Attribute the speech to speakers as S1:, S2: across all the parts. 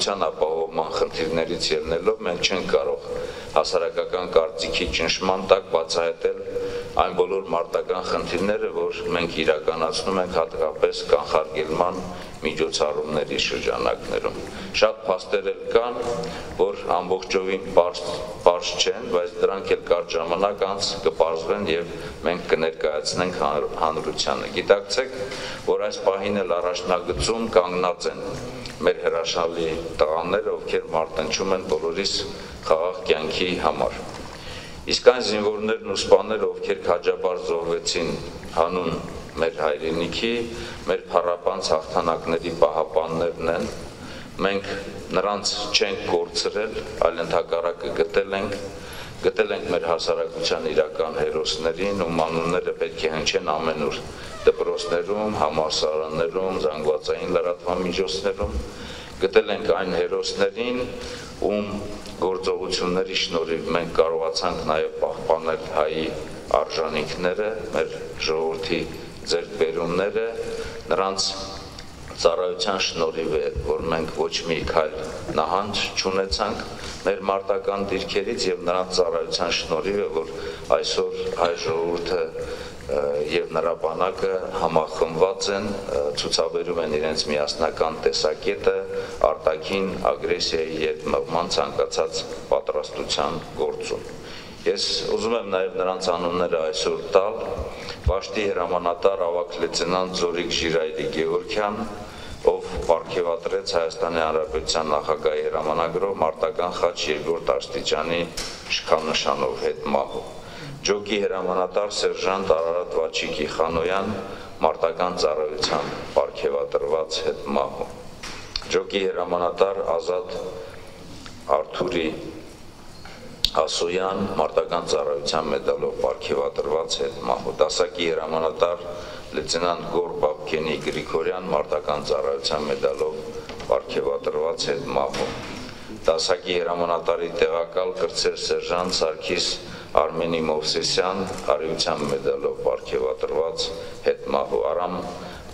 S1: հանրության ապահովման խնդիրներից ելնելով մենք չենք կարող հասարակական կարծիքի ճնշման տակ բացահայտել այն բոլոր մարտական խնդիրները, որ մենք իրականացնում ենք հատկապես կանխարգելման միջոցառումների շրջանակներում։ Շատ փաստեր կան, որ ամբողջովին պարզ չեն, բայց դրանք էլ կարճ ժամանակ անց կպարզվեն եւ մենք կներկայացնենք հանրությանը։ Գիտակցեք, որ այս պահին էլ առաջնագծում կանգնած են մեր հրաշալի տղաները, ովքեր մարտնչում են բոլորիս խաղաղ կյանքի համար։ Իսկ այն զինվորներն ու սպաները, ովքեր քաջաբար զոհվեցին հանուն մեր հայրենիքի, մեր փառապանծ հաղթանակների պահապաններն են, մենք նրանց չենք կորցրել, այլ ընդհակառակը գտել ենք մեր հասարակության իրական հերոսներին, ում անունները պետք է հնչեն ամենուր դպրոցներում, համալսարաններում, զանգվածային լրատվական միջոցներում, գտել ենք այն հերոսներին, ում գործողությունների շնորհիվ մենք կարողացանք նաև պահպանել հայի արժանինքները, մեր ժողովրդի ձեռքբերումները, նրանց ծառայության շնորհիվ է, որ մենք ոչ մի քայլ նահանջ չունեցանք մեր մարտական դիրքերից եւ նրանց ծառայության շնորհիվ է, որ այսօր հայ ժողովուրդը եւ նրա բանակը համախմբված են, ցուցաբերում են իրենց միասնական տեսակետը արտաքին ագրեսիայի հետ մղման ցանկացած պատրաստության գործում։ Ես ուզում եմ նաեւ նրանց անունները այսօր տալ Վաշտի հրամանատար ավագ լեյտենանտ Զորիկ Ժիրայրի Գեորգյան, ով պարգևատրեց Հայաստանի Հանրապետության նախագահի հրամանագրով մարտական խաչ 2-րդ աստիճանի շքանշանով հետմահու, Ջոկի հրամանատար սերժանտ Արարատ Վաչիկի Խանոյան մարտական ծառայության պարգևատրված հետմահու, Ջոկի հրամանատար Ազատ Արթուրի Ասոյան մարտական ծառայության մեդալով պարգևատրված հետմահու, դասակի հրամանատար լեյտենանտ Գոր Բաբկենի Գրիգորյան մարտական ծառայության մեդալով պարգևատրված հետմահու, դասակի հրամանատարի տեղակալ կրտսեր սերժանտ Սարգիս Արմենի Մովսեսյան արիության մեդալով պարգևատրված հետմահու, Արամ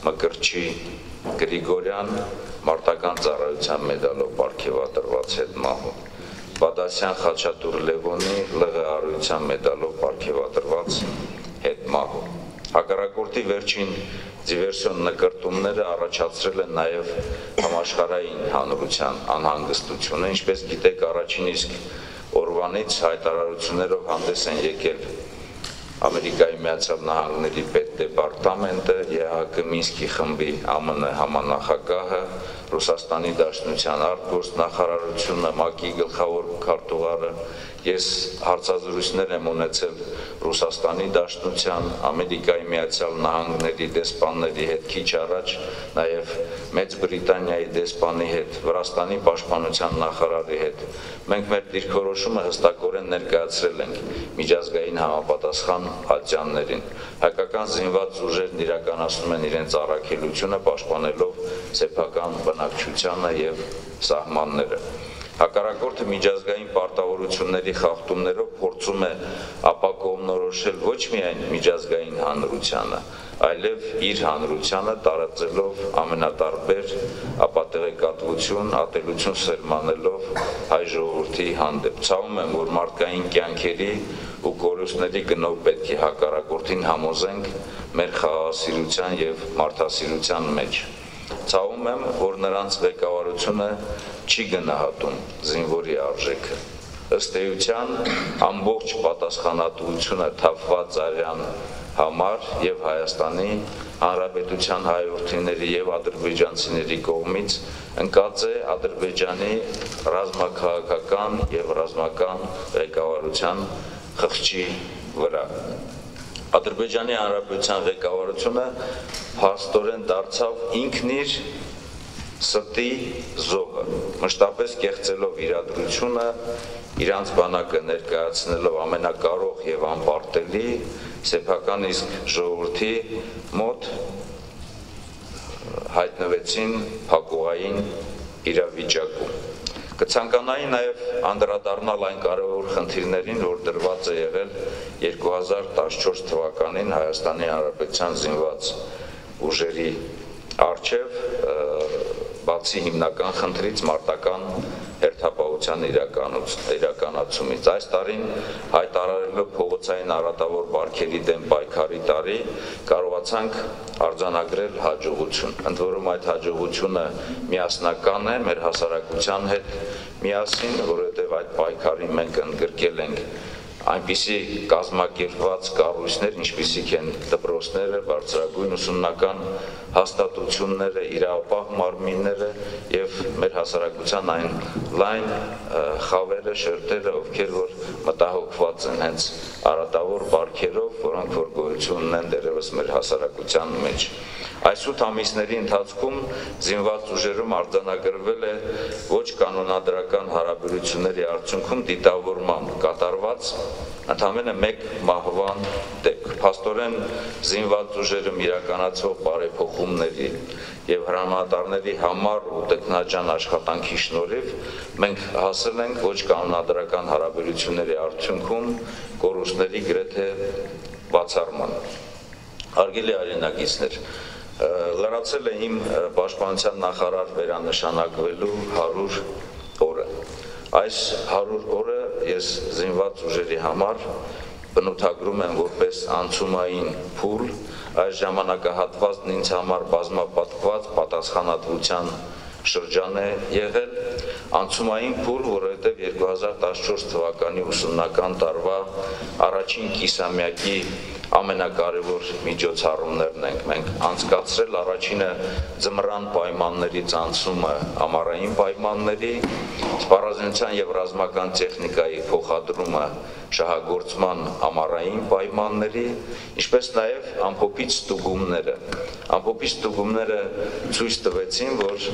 S1: Մկրչի Գրիգորյան մարտական ծառայության մեդալով պարգևատրված հետմահու, Բադասյան Խաչատուր Լևոնի ԼՂ արիության մեդալով պարգևատրված հետմահու։ Հակառակորդի վերջին դիվերսիոն նկրտումները առաջացրել են նաև համաշխարհային հանրության անհանգստությունը, ինչպես գիտեք, առաջին իսկ օրվանից հայտարարություններով հանդես են եկել Ամերիկայի Միացյալ Նահանգների պետդեպարտամենտը, ԵԱՀԿ Մինսկի խմբի ԱՄՆ համանախագահը, Ռուսաստանի Դաշնության արտգործնախարարությունը, ՄԱԿ-ի գլխավոր քարտուղարը, ես հարցազրույցներ եմ ունեցել Ռուսաստանի Դաշնության, Ամերիկայի Միացյալ Նահանգների դեսպանների հետ քիչ առաջ, նաև Մեծ Բրիտանիայի դեսպանի հետ, Վրաստանի պաշտպանության նախարարի հետ։ Մենք մեր դիրքորոշումը հստակորեն ներկայացրել ենք միջազգային համապատասխան ատյաններին։ Հայկական զինված ուժերն իրականացնում են իրենց առաքելությունը պաշտպանելով սեփական բնակչությանը եւ սահմանները։ Հակառակորդը միջազգային պարտավորությունների խախտումներով փորձում է ապակողմնորոշել ոչ միայն միջազգային հանրությանը, այլև իր հանրությանը տարածելով ամենատարբեր ապատեղեկատվություն, ատելություն սերմանելով հայ ժողովրդի հանդեպ։ Ցավում եմ, որ մարդկային կյանքերի ու կորուստների գնով պետք է հակառակորդին համոզենք մեր խաղաղասիրության եւ մարդասիրության մեջ։ Ցավում եմ, որ նրանց ղեկավարությունը չի գնահատում զինվորի արժեքը։ Ըստ էության ամբողջ պատասխանատվությունը թափված արյան համար եւ Հայաստանի Հանրապետության հայրենիների եւ ադրբեջանցիների կողմից ընկած է Ադրբեջանի ռազմաքաղաքական եւ ռազմական ղեկավարության խղճի վրա։ Ադրբեջանի Հանրապետության ղեկավարությունը փաստորեն դարձավ ինքն իր սրտի զոհը, մշտապես կեղծելով իրադրությունը, իրանց բանակը ներկայացնելով ամենակարող եւ անպարտելի, սեփական իսկ ժողովրդի մոտ հայտնվեցին փակուղային իրավիճակում։ Կցանկանայի նաև անդրադառնալ այն կարևոր խնդիրներին, որ դրված է եղել 2014 թվականին Հայաստանի Հանրապետության զինված ուժերի առջև բացի հիմնական խնդրից մարտական հերթապահության իրականացումից։ Այս տարին հայտարարելով փողոցային արատավոր բարքերի դեմ պայքարի տարի կարողացանք արձանագրել հաջողություն։ Ընդ որում այդ հաջողությունը միասնական է մեր հասարակության հետ միասին, որովհետև այդ պայքարին մենք ընդգրկել ենք այնպիսի կազմակերպված կառույցներ, ինչպիսիք են դպրոցները, բարձրագույն ուսումնական հաստատությունները, իրավապահ մարմինները եւ մեր հասարակության այն լայն խավերը, շերտերը, ովքեր որ մտահոգված են հենց արատավոր բարքերով, որոնք որ գոյություն ունեն դեռևս մեր հասարակության մեջ։ Այս 8 ամիսների ընթացքում զինված ուժերում արձանագրվել է ոչ կանոնադրական հարաբերությունների արդյունքում դիտավորման կատարված ընդամենը մեկ մահվան դեպք։ Փաստորեն զինված ուժերում իրականացվող բարեփոխումների եւ հրամանատարների համար ու տեխնաջան աշխատանքի շնորհիվ մենք հասել ենք ոչ կանոնադրական հարաբերությունների արդյունքում կորուստների գրեթե բացառման։ Հարգելի հայրենակիցներ, լրացել է իմ պաշտպանության նախարար վերանշանակվելու 100 օրը։ Այս 100 օրը ես զինված ուժերի համար բնութագրում եմ որպես անցումային փուլ, այս ժամանակահատվածն ինձ համար բազմապատկված պատասխանատվության շրջան է եղել, անցումային փուլ, որովհետև 2014 թվականի ուսումնական տարվա առաջին կիսամյակի ամենակարևոր միջոցառումներն ենք մենք անցկացրել, առաջինը ձմռան պայմաններից անցումը ամառային պայմանների, սպառազինության եւ ռազմական տեխնիկայի փոխադրումը շահագործման ամառային պայմանների, ինչպես նաեւ ամփոփիչ ստուգումները ցույց տվեցին, որ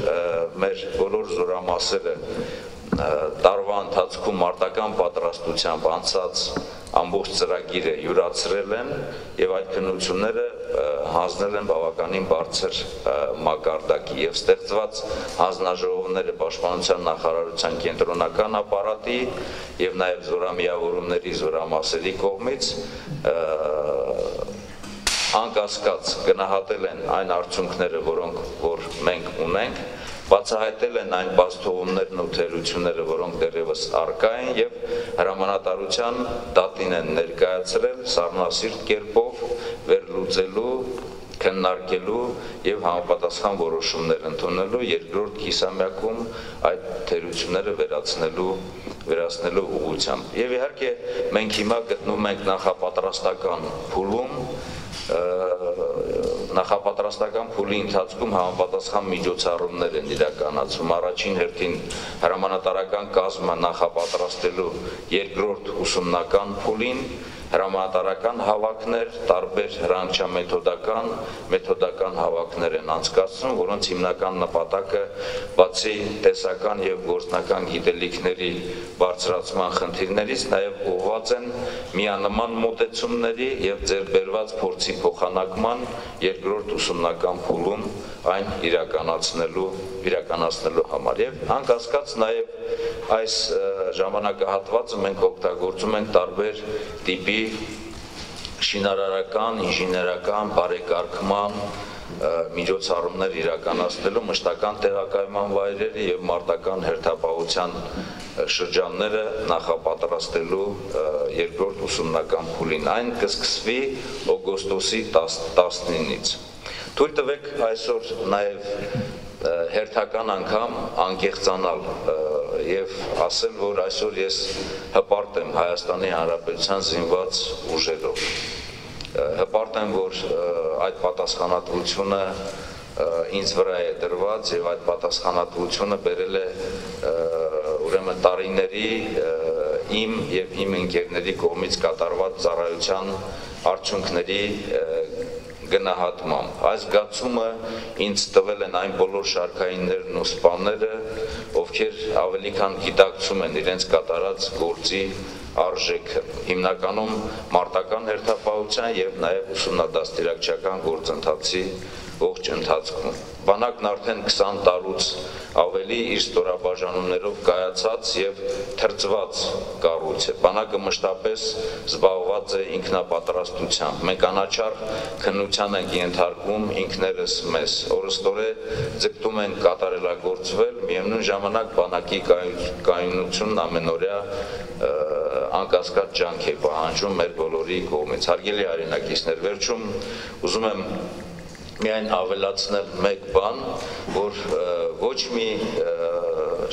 S1: մեր բոլոր զորամասերը տարվա ընթացքում մարտական պատրաստությամբ անցած ամբողջ ծրագիրը յուրացրել են եւ այդ քննությունները հանձնել են բավականին բարձր մակարդակի եւ ստեղծված հանձնաժողովները պաշտպանության նախարարության կենտրոնական ապարատի եւ նաեւ զորամիավորումների զորամասերի կողմից անկասկած գնահատել են այն արդյունքները, որոնք որ մենք ունենք, բացահայտել են այն բացթողումներն ու թերությունները, որոնք դեռևս առկա են եւ հրամանատարության դատին են ներկայացրել սառնասիրտ կերպով վերլուծելու, քննարկելու եւ համապատասխան որոշումներ ընդունելու երկրորդ կիսամյակում այդ թերությունները վերացնելու ուղղությամբ։ Եվ իհարկե մենք հիմա գտնվում ենք նախապատրաստական փուլում, նախապատրաստական փուլի ընթացքում համապատասխան միջոցառումներ են իրականացում։ Առաջին հերթին հրամանատարական կազմը նախապատրաստելու երկրորդ ուսումնական փուլին հրամանատարական հավաքներ, տարբեր հրանջամեթոդական հավաքներ են անցկացնում, որոնց հիմնական նպատակը բացի տեսական եւ գործնական գիտելիքների բարձրացման խնդիրներից նաեւ ուղղված են միանման մոտեցումների եւ ձեռբերված փորձի փոխանակման երկրորդ ուսումնական փուլում այն իրականացնելու համար եւ անկասկած նաեւ այս ժամանակահատվածը մենք օգտագործում ենք տարբեր տիպի շինարարական, ինժեներական, բարեկարգման միջոցառումներ իրականացնելու մշտական տեղակայման վայրերի եւ մարտական հերթապահության շրջանները նախապատրաստելու երկրորդ ուսումնական փուլին։ Այն կսկսվի օգոստոսի 19-ից։ Թույլ տվեք այսօր նաեւ հերթական անգամ անկեղծանալ եւ ասել, որ այսօր ես հպարտ եմ Հայաստանի Հանրապետության զինված ուժերով։ Հպարտ եմ, որ այդ պատասխանատվությունը ինձ վրա է դրված եւ այդ պատասխանատվությունը բերել է ուրեմն տարիների իմ եւ իմ ընկերների կողմից կատարված ծառայության արդյունքների գնահատմամբ։ Այս զգացումը ինձ տվել են այն բոլոր շարքայիններն ու սպաները, ովքեր ավելի քան գիտակցում են իրենց կատարած գործի արժեքը, հիմնականում մարտական հերթապահության եւ նաեւ ուսումնադաստիարակչական ողջ ընթացքում։ Բանակն արդեն 20 տարուց ավելի իր ստորաբաժանումներով կայացած եւ թրջված կառույց է։ Բանակը մշտապես զբաղված է ինքնապատրաստությամբ։ Մենք անաչառ քննության ենք ենթարկվում ինքներս մեզ։ Օրըստօրե ձգտում ենք կատարելագործվել, միևնույն ժամանակ բանակի կայունությունն ամենօրյա անկասկած ջանք է պահանջում մեր բոլորի կողմից։ Հարգելի հայրենակիցներ, վերջում ուզում եմ միայն ավելացնել մեկ բան, որ ոչ մի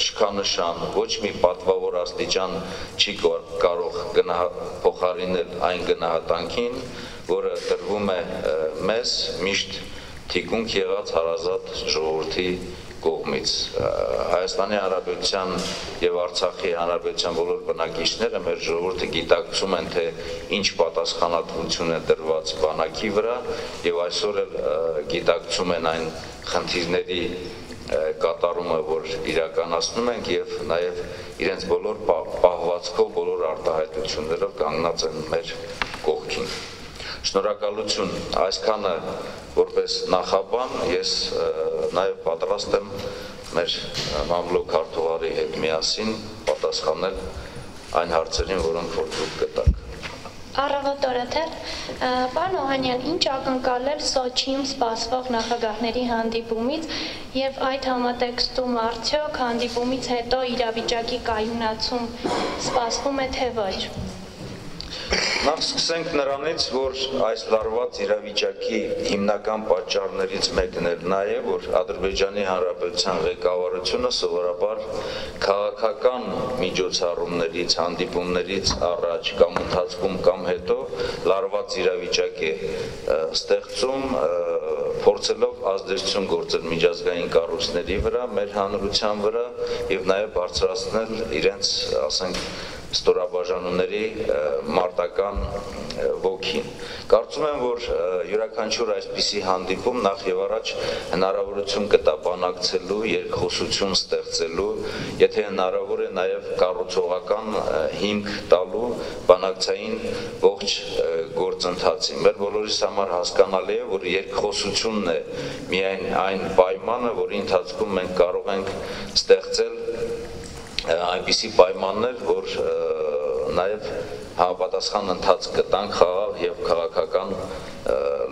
S1: շքանշան, ոչ մի պատվավոր աստիճան չի կարող փոխարինել այն գնահատանքին, որը տրվում է մեզ միշտ թիկունք եղած հարազատ ժողովրդի կողմից։ Հայաստանի Հանրապետության եւ Արցախի Հանրապետության բոլոր բնակիչները մեր ժողովուրդը գիտակցում են, թե ինչ պատասխանատվություն է տրված բանակի վրա եւ այսօր էլ գիտակցում են այն խնդիրների կատարումը, որ իրականացնում ենք եւ նաեւ իրենց բոլոր պահվածքով, բոլոր արտահայտություններով կանգնած են մեր կողքին։ Շնորհակալություն, այսքանը որպես նախաբան, ես նաև պատրաստ եմ մեր մամլոք քարտուղարի հետ միասին պատասխանել այն հարցերին, որոնք որ դուք գտաք։
S2: Առավոտ օրաթեր, պարոն Օհանյան, ինչ ակնկալել Սոչիում սպասվող նախագահների հանդիպումից եւ այդ համատեքստում արդյոք հանդիպումից հետո իրավիճակի կայունացում սպասվում է թե ոչ։
S1: Նախ սկսենք նրանից, որ այս լարված իրավիճակի հիմնական պատճառներից մեկն էր նա է, որ Ադրբեջանի Հանրապետության ղեկավարությունը սովորաբար քաղաքական միջոցառումներից, հանդիպումներից առաջ կամ ընթացքում կամ հետո լարված իրավիճակ է ստեղծում, փորձելով ազդեցություն գործել միջազգային կառույցների վրա, մեր հանրության վրա եւ նաեւ բարձրացնել իրենց, ասենք, ստորաբաժանումների մարտական ոգին։ Կարծում եմ, որ յուրաքանչյուր այսպիսի հանդիպում նախ եւ առաջ հնարավորություն կտա բանակցելու, երկխոսություն ստեղծելու, եթե հնարավոր է նաեւ կառուցողական հիմք տալու բանակցային ողջ գործընթացին։ Մեր բոլորիս համար հասկանալի է, որ երկխոսությունն է միայն այն պայմանը, որի ընթացքում մենք կարող ենք ստեղծել այնպիսի պայմաններ, որ նաև համապատասխան ընթացք կտան խաղաղ եւ քաղաքական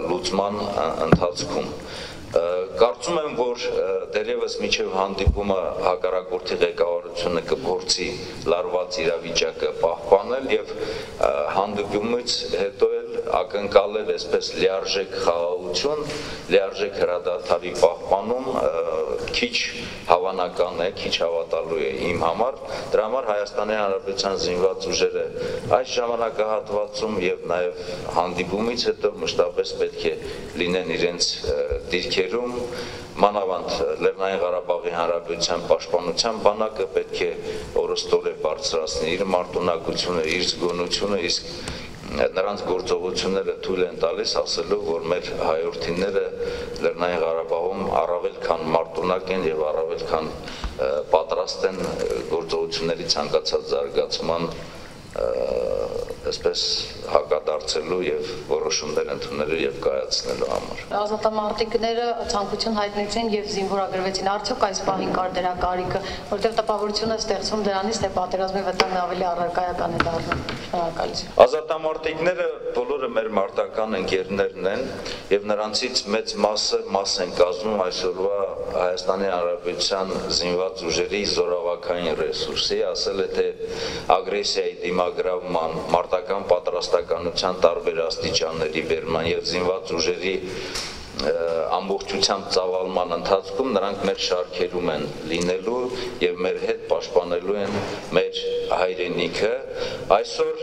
S1: լուծման ընթացքում։ Կարծում եմ, որ դերևս միջև հանդիպումը հակառակորդի ղեկավարությունը կփորձի լարված իրավիճակը պահպանել եւ հանդիպումից հետո էլ ակնկալել այսպես լիարժեք խաղաղություն, լիարժեք հրադադարի պահպանում քիչ հավանական է, քիչ հավատալու է իմ համար։ Դրա համար Հայաստանի Հանրապետության զինված ուժերը այս ժամանակահատվածում եւ նաեւ հանդիպումից հետո մշտապես պետք է լինեն իրենց դիրքերում, մանավանդ Լեռնային Ղարաբաղի Հանրապետության պաշտպանության բանակը պետք է օրըստօրե բարձրացնի իր մարտունակությունը, իր զգոնությունը, իսկ նրանց գործողությունները թույլ են տալիս ասելով, որ մեր հայրենիները Լեռնային Ղարաբաղում առավել քան մարտունակ են եւ առավել քան պատրաստ են գործողությունների ցանկացած զարգացման այսպես հակադարձելու եւ որոշումներ ընդունելու եւ կայացնելու համար։
S3: Ազատամարտիկները ցանկություն հայտնեցին եւ զինվորագրվեցին։ Արդյոք այս պահին կար դրա կարիքը, որտեղ տպավորությունը ստեղծվում դրանից, թե պատերազմի վտանգն ավելի առարկայական է դառնում։ Շնորհակալություն։
S1: Ազատամարտիկները բոլորը մեր մարտական ընկերներն են եւ նրանցից մեծ մաս են կազմում այսօրվա Հայաստանի Հանրապետության զինված ուժերի զորավարքային ռեսուրսի, ասել է թե ագրեսիայի դիմագրավման, մարտական պատրաստականության տարբեր աստիճանների բերման եւ զինված ուժերի ամբողջությամբ ծավալման ընթացքում նրանք մեր շարքերում են լինելու եւ մեր հետ պաշտպանելու են մեր հայրենիքը։ Այսօր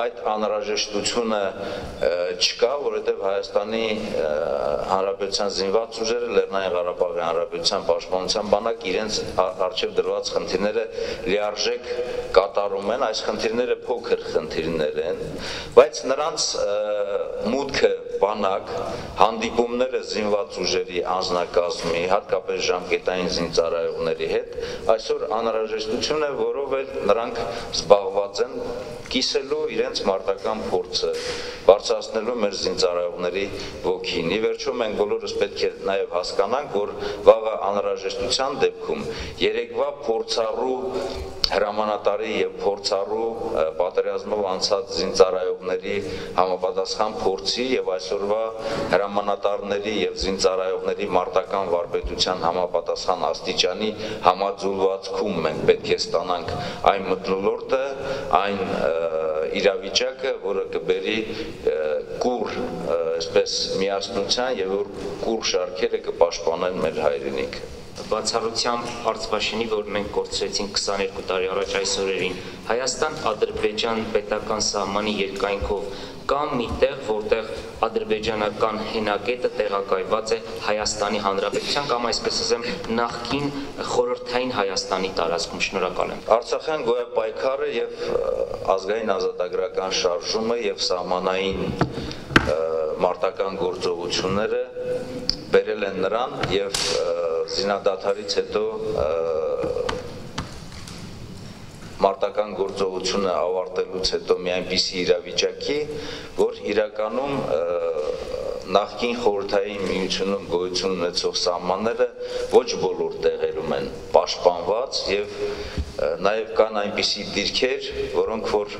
S1: այդ անհրաժեշտությունը չկա, որովհետեւ Հայաստանի Հանրապետության զինված ուժերը Լեռնային Ղարաբաղի Հանրապետության պաշտպանության բանակ իրենց արժեվ դրված խնդիրները լիարժեք կատարում են։ Այս խնդիրները փոքր խնդիրներ են, բայց նրանց մուտքը բանակ, հանդիպումները զինված ուժերի անձնակազմի, հատկապես ժամկետային զինծառայողների հետ, այսօր անհրաժեշտություն է, որով էլ նրանք զբաղված են կիսելու իրենց մարտական փորձը, բարձրացնելու մեր զինծառայողների ոգին։ Ի վերջո մենք բոլորս պետք է նաև հասկանանք, որ վաղը անհրաժեշտության դեպքում երեկվա փորձառու հրամանատարի եւ փորձառու պատերազմով անցած զինծառայողների համապատասխան փորձի եւ այսօրվա հրամանատարների եւ զինծառայողների մարտական վարպետության համապատասխան աստիճանի համաձուլվածքում մենք պետք է ստանանք այն մթնոլորտը, այն իրավիճակը, որը կբերի կուր, այսպես միասնության եւ որ կուր շարքերը կպաշտպանեն մեր հայրենիքը։
S4: Բացառությամբ Արցախաշենի, որ մենք կորցրեցինք 22 տարի առաջ այս օրերին, Հայաստան-Ադրբեջան պետական սահմանի երկայնքով կամ մի տեղ, որտեղ ադրբեջանական հենակետը տեղակայված է Հայաստանի Հանրապետության կամ այսպես ասեմ նախկին խորհրդային Հայաստանի տարածքում։ Շնորհակալ եմ։
S1: Արցախյան գոյապայքարը եւ ազգային ազատագրական շարժումը եւ սահմանային մարտական գործողությունները բերել են նրան եւ զինադադարից հետո մարտական գործողությունը ավարտելուց հետո մի այնպիսի իրավիճակի, որ իրականում նախկին խորհրդային միությունում գոյություն ունեցող սահմանները ոչ բոլոր տեղերում են պաշտպանված եւ նաեւ կան այնպիսի դիրքեր, որոնք որ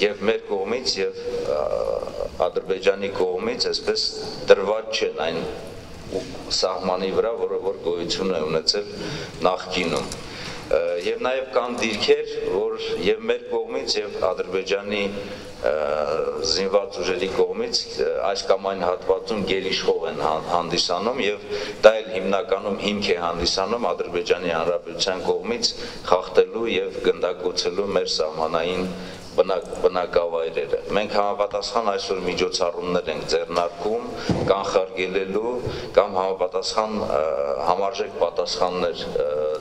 S1: եւ մեր կողմից եւ Ադրբեջանի կողմից այսպես դրված չեն այն սահմանի վրա, որը որ գոյություն է ունեցել նախկինում։ Եվ նաև կան դիրքեր, որ եւ մեր կողմից եւ Ադրբեջանի զինված ուժերի կողմից այս կամ այն հատվածում գերիշխող են հանդիսանում եւ դա էլ հիմնականում հիմք է հանդիսանում Ադրբեջանի Հանրապետության կողմից խախտելու եւ գնդակոծելու մեր սահմանային բնակավայրերը։ Մենք համապատասխան այսօր միջոցառումներ ենք ձեռնարկում կանխարգելելու կամ համապատասխան համարժեք պատասխաններ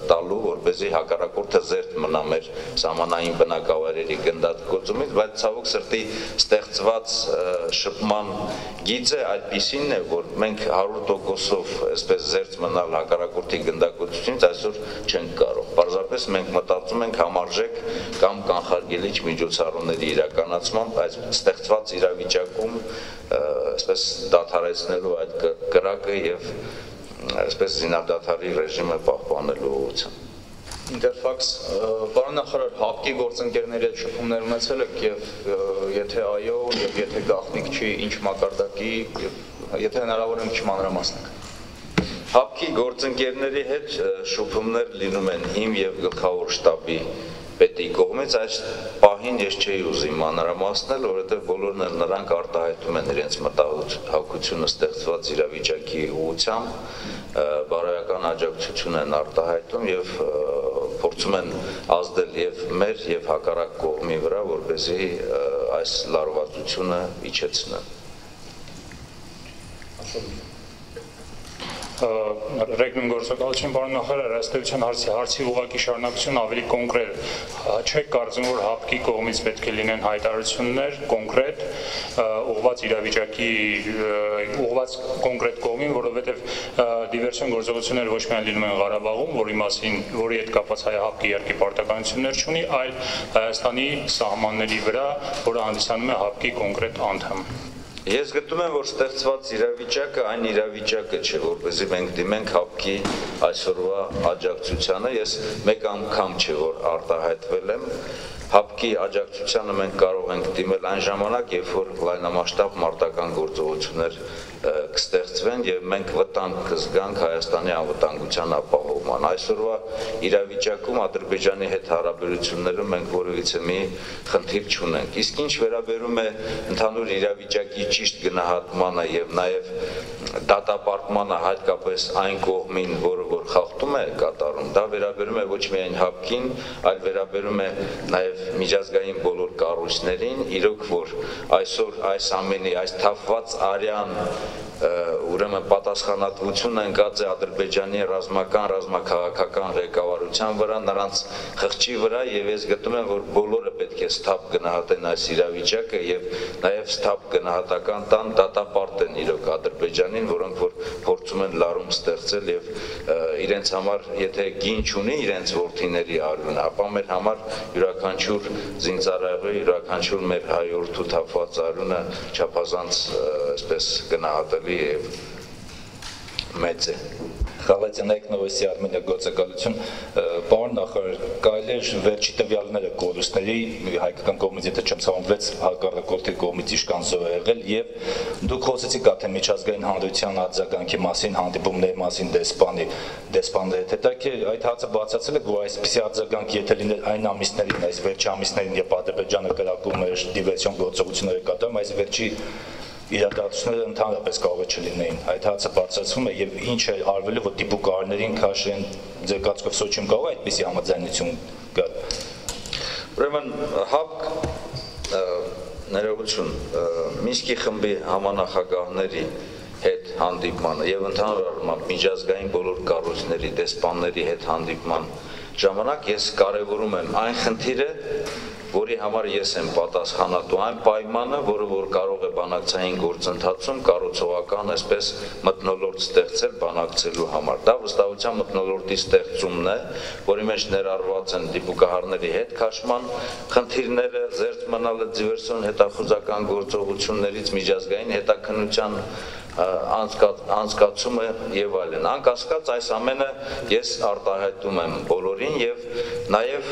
S1: տալու, որպեսզի հակառակորդը զերծ մնա մեր սահմանային բնակավայրերի գնդակոծումից, բայց ցավոք սրտի ստեղծված շփման գիծը այդպիսին է, որ մենք 100%-ով այսպես զերծ մնալ հակառակորդի գնդակոծությունից այսօր չենք կարող։ Պարզապես մենք մտածում ենք համարժեք կամ կանխարգելիչ միջոցառումների իրականացմամբ այս ստեղծված իրավիճակում այսպես դադարեցնելու այդ կրակը եւ այսպես զինադադարի ռեժիմը պահպանելու ուղղությամբ։
S5: Interfax, պարոն նախարար, ՀԱՊԿ-ի գործընկերների հետ շփումներ ունեցել եք եւ եթե այո, եւ եթե գաղտնիք չի, ինչ մակարդակի, եթե հնարավոր է մի մանրամասնեք։
S1: ՀԱՊԿ-ի գործընկերների հետ շփումներ լինում են իմ եւ գլխավոր շտաբի պետի կողմից, այս պահին ես չէի ուզի մանրամասնել, որովհետև բոլորն էլ նրանք արտահայտում են իրենց մտահոգությունը ստեղծված իրավիճակի ուղղությամբ, բարոյական աջակցություն են արտահայտում եւ փորձում են ազդել եւ մեր եւ հակառակ կողմի վրա, որպեսզի այս լարվածությունը իջեցնեն։
S6: Ռեգլում գործակալություն, պարոն նախարար, ըստեյության հարցի ուղղակի շարունակություն ավելի կոնկրետ չեք կարծում, որ ՀԱՊԿ-ի կողմից պետք է լինեն հայտարարություններ կոնկրետ ուղղված իրավիճակի ուղղված կոնկրետ կողմին, որովհետև դիվերսիոն գործողություններ ոչ միայն լինում են Ղարաբաղում, որի հետ կապված ՀԱՊԿ-ը իհարկե պարտականություններ չունի, այլ Հայաստանի սահմանների վրա, որը հանդիսանում է ՀԱՊԿ-ի կոնկրետ անդամ։
S1: Ես գտնում եմ, որ ստեղծված իրավիճակը այն իրավիճակը չէ, որպեսզի մենք դիմենք ՀԱՊԿ-ի այսօրվա աջակցությանը, ես մեկ անգամ չէ, որ արտահայտվել եմ, ՀԱՊԿ-ի աջակցությանը մենք կարող ենք դիմել այն ժամանակ, երբ որ լայնամասշտաբ մարտական գործողություններ կստեղծվեն եւ մենք վտանգ կզգանք Հայաստանի անվտանգության ապահովման։ Այսօրվա իրավիճակում Ադրբեջանի հետ հարաբերություններում մենք որևիցե մի խնդիր չունենք։ Իսկ ինչ վերաբերում է ընդհանուր իրավիճակի ճիշտ գնահատմանը եւ նաեւ դատապարտմանը հատկապես այն կողմին, որը որ խախտում է կատարում, դա վերաբերում է ոչ միայն ՀԱՊԿ-ին, այլ վերաբերում է նաեւ միջազգային բոլոր կառույցներին, իրոք որ այսօր այս ամենի այս թափված արյան ուրեմն պատասխանատվությունը ընկած է Ադրբեջանի ռազմաքաղաքական ղեկավարության վրա, նրանց խղճի վրա, եւ ես գտնում եմ, որ բոլորը պետք է սթափ գնահատեն այս իրավիճակը եւ նաեւ սթափ գնահատական տան դատապարտեն իրոք Ադրբեջանին, որոնք որ փորձում են լարում ստեղծել եւ իրենց համար, եթե գին չունի իրենց որդիների արյունը, ապա մեր համար յուրաքանչյուր զինծառայողի, յուրաքանչյուր մեր հայորդու թափված արյունը չափազանց այսպես գնահատելի եւ մեծ է։
S7: Խաղացիանայք նովոստի Արմենիա գործակալություն, պարոն նախարար, կարելի է վերջի տվյալները կորուստների հայկական կողմից, եթե չեմ ցավանվեց, հակառակորդի կողմից իշքան զոհ է եղել եւ դուք խոսեցիք թե միջազգային հանրության արձագանքի մասին, հանդիպումների մասին դեսպանների հետ, հետաքրքիր այդ հարցը բացացել եք, որ այսպիսի արձագանք եթե լիներ այն ամիսներին, այս վերջի ամիսներին, երբ Ադրբեջանը կրակում էր դիվերսիոն գործողություններ կատարում, այս վերջի իրադարձությունները ընդհանրապես կարող է չլինեին։ Այդ հարցը բարձրացվում է եւ ինչ է արվելու, որ դիպուկարներին քաշեն, ձեր կարծիքով Սոչիում կարող է այդպիսի համաձայնություն գալ։
S1: Ուրեմն ՀԱՊԿ ներողություն, Մինսկի խմբի համանախագահների հետ հանդիպմանը եւ ընդհանուր առմամբ միջազգային բոլոր կառույցների, դեսպանների հետ հանդիպման ժամանակ ես կարևորում եմ այն խնդիրը, որի համար ես եմ պատասխանատու, այն պայմանը, որը որ կարող է բանակցային գործընթացում կառուցողական այսպես մթնոլորտ ստեղծել բանակցելու համար։ Դա վստահության մթնոլորտի ստեղծումն է, որի մեջ ներառված են դիպուկահարների հետ քաշման խնդիրները, զերծ մնալը դիվերսիոն հետախուզական գործողություններից միջազգային հետաքննության անցկացումը եւ այլն։ Անկասկած այս ամենը ես արտահայտում եմ բոլորին եւ նաեւ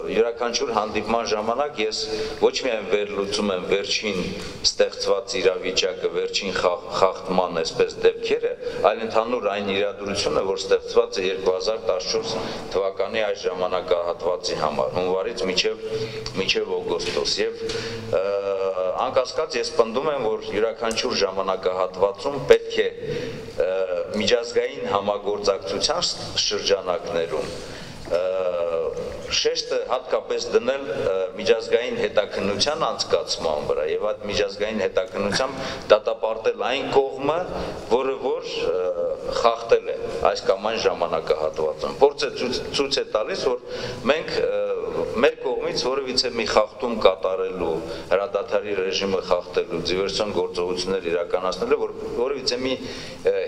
S1: յուրաքանչյուր հանդիպման ժամանակ ես ոչ միայն վերլուծում եմ վերջին ստեղծված իրավիճակը, վերջին խախտման այսպես դեպքերը, այլ ընդհանուր այն իրադրությունը, որ ստեղծված է 2014 թվականի այս ժամանակահատվածի համար, հունվարից մինչև օգոստոս եւ անկասկած ես պնդում եմ, որ յուրաքանչյուր ժամանակահատվածում պետք է միջազգային համագործակցության շրջանակներում շեշտը հատկապես դնել միջազգային հետաքննության անցկացման վրա եւ այդ միջազգային հետաքննությամբ դատապարտել այն կողմը, որը որ խախտել է այս կամ այն ժամանակահատվածում։ Փորձը ցույց է տալիս, որ մենք մեր կողմից որևիցե մի խախտում կատարելու, հրադադարի ռեժիմը խախտելու, դիվերսիոն գործողություններ իրականացնելու, որևիցե մի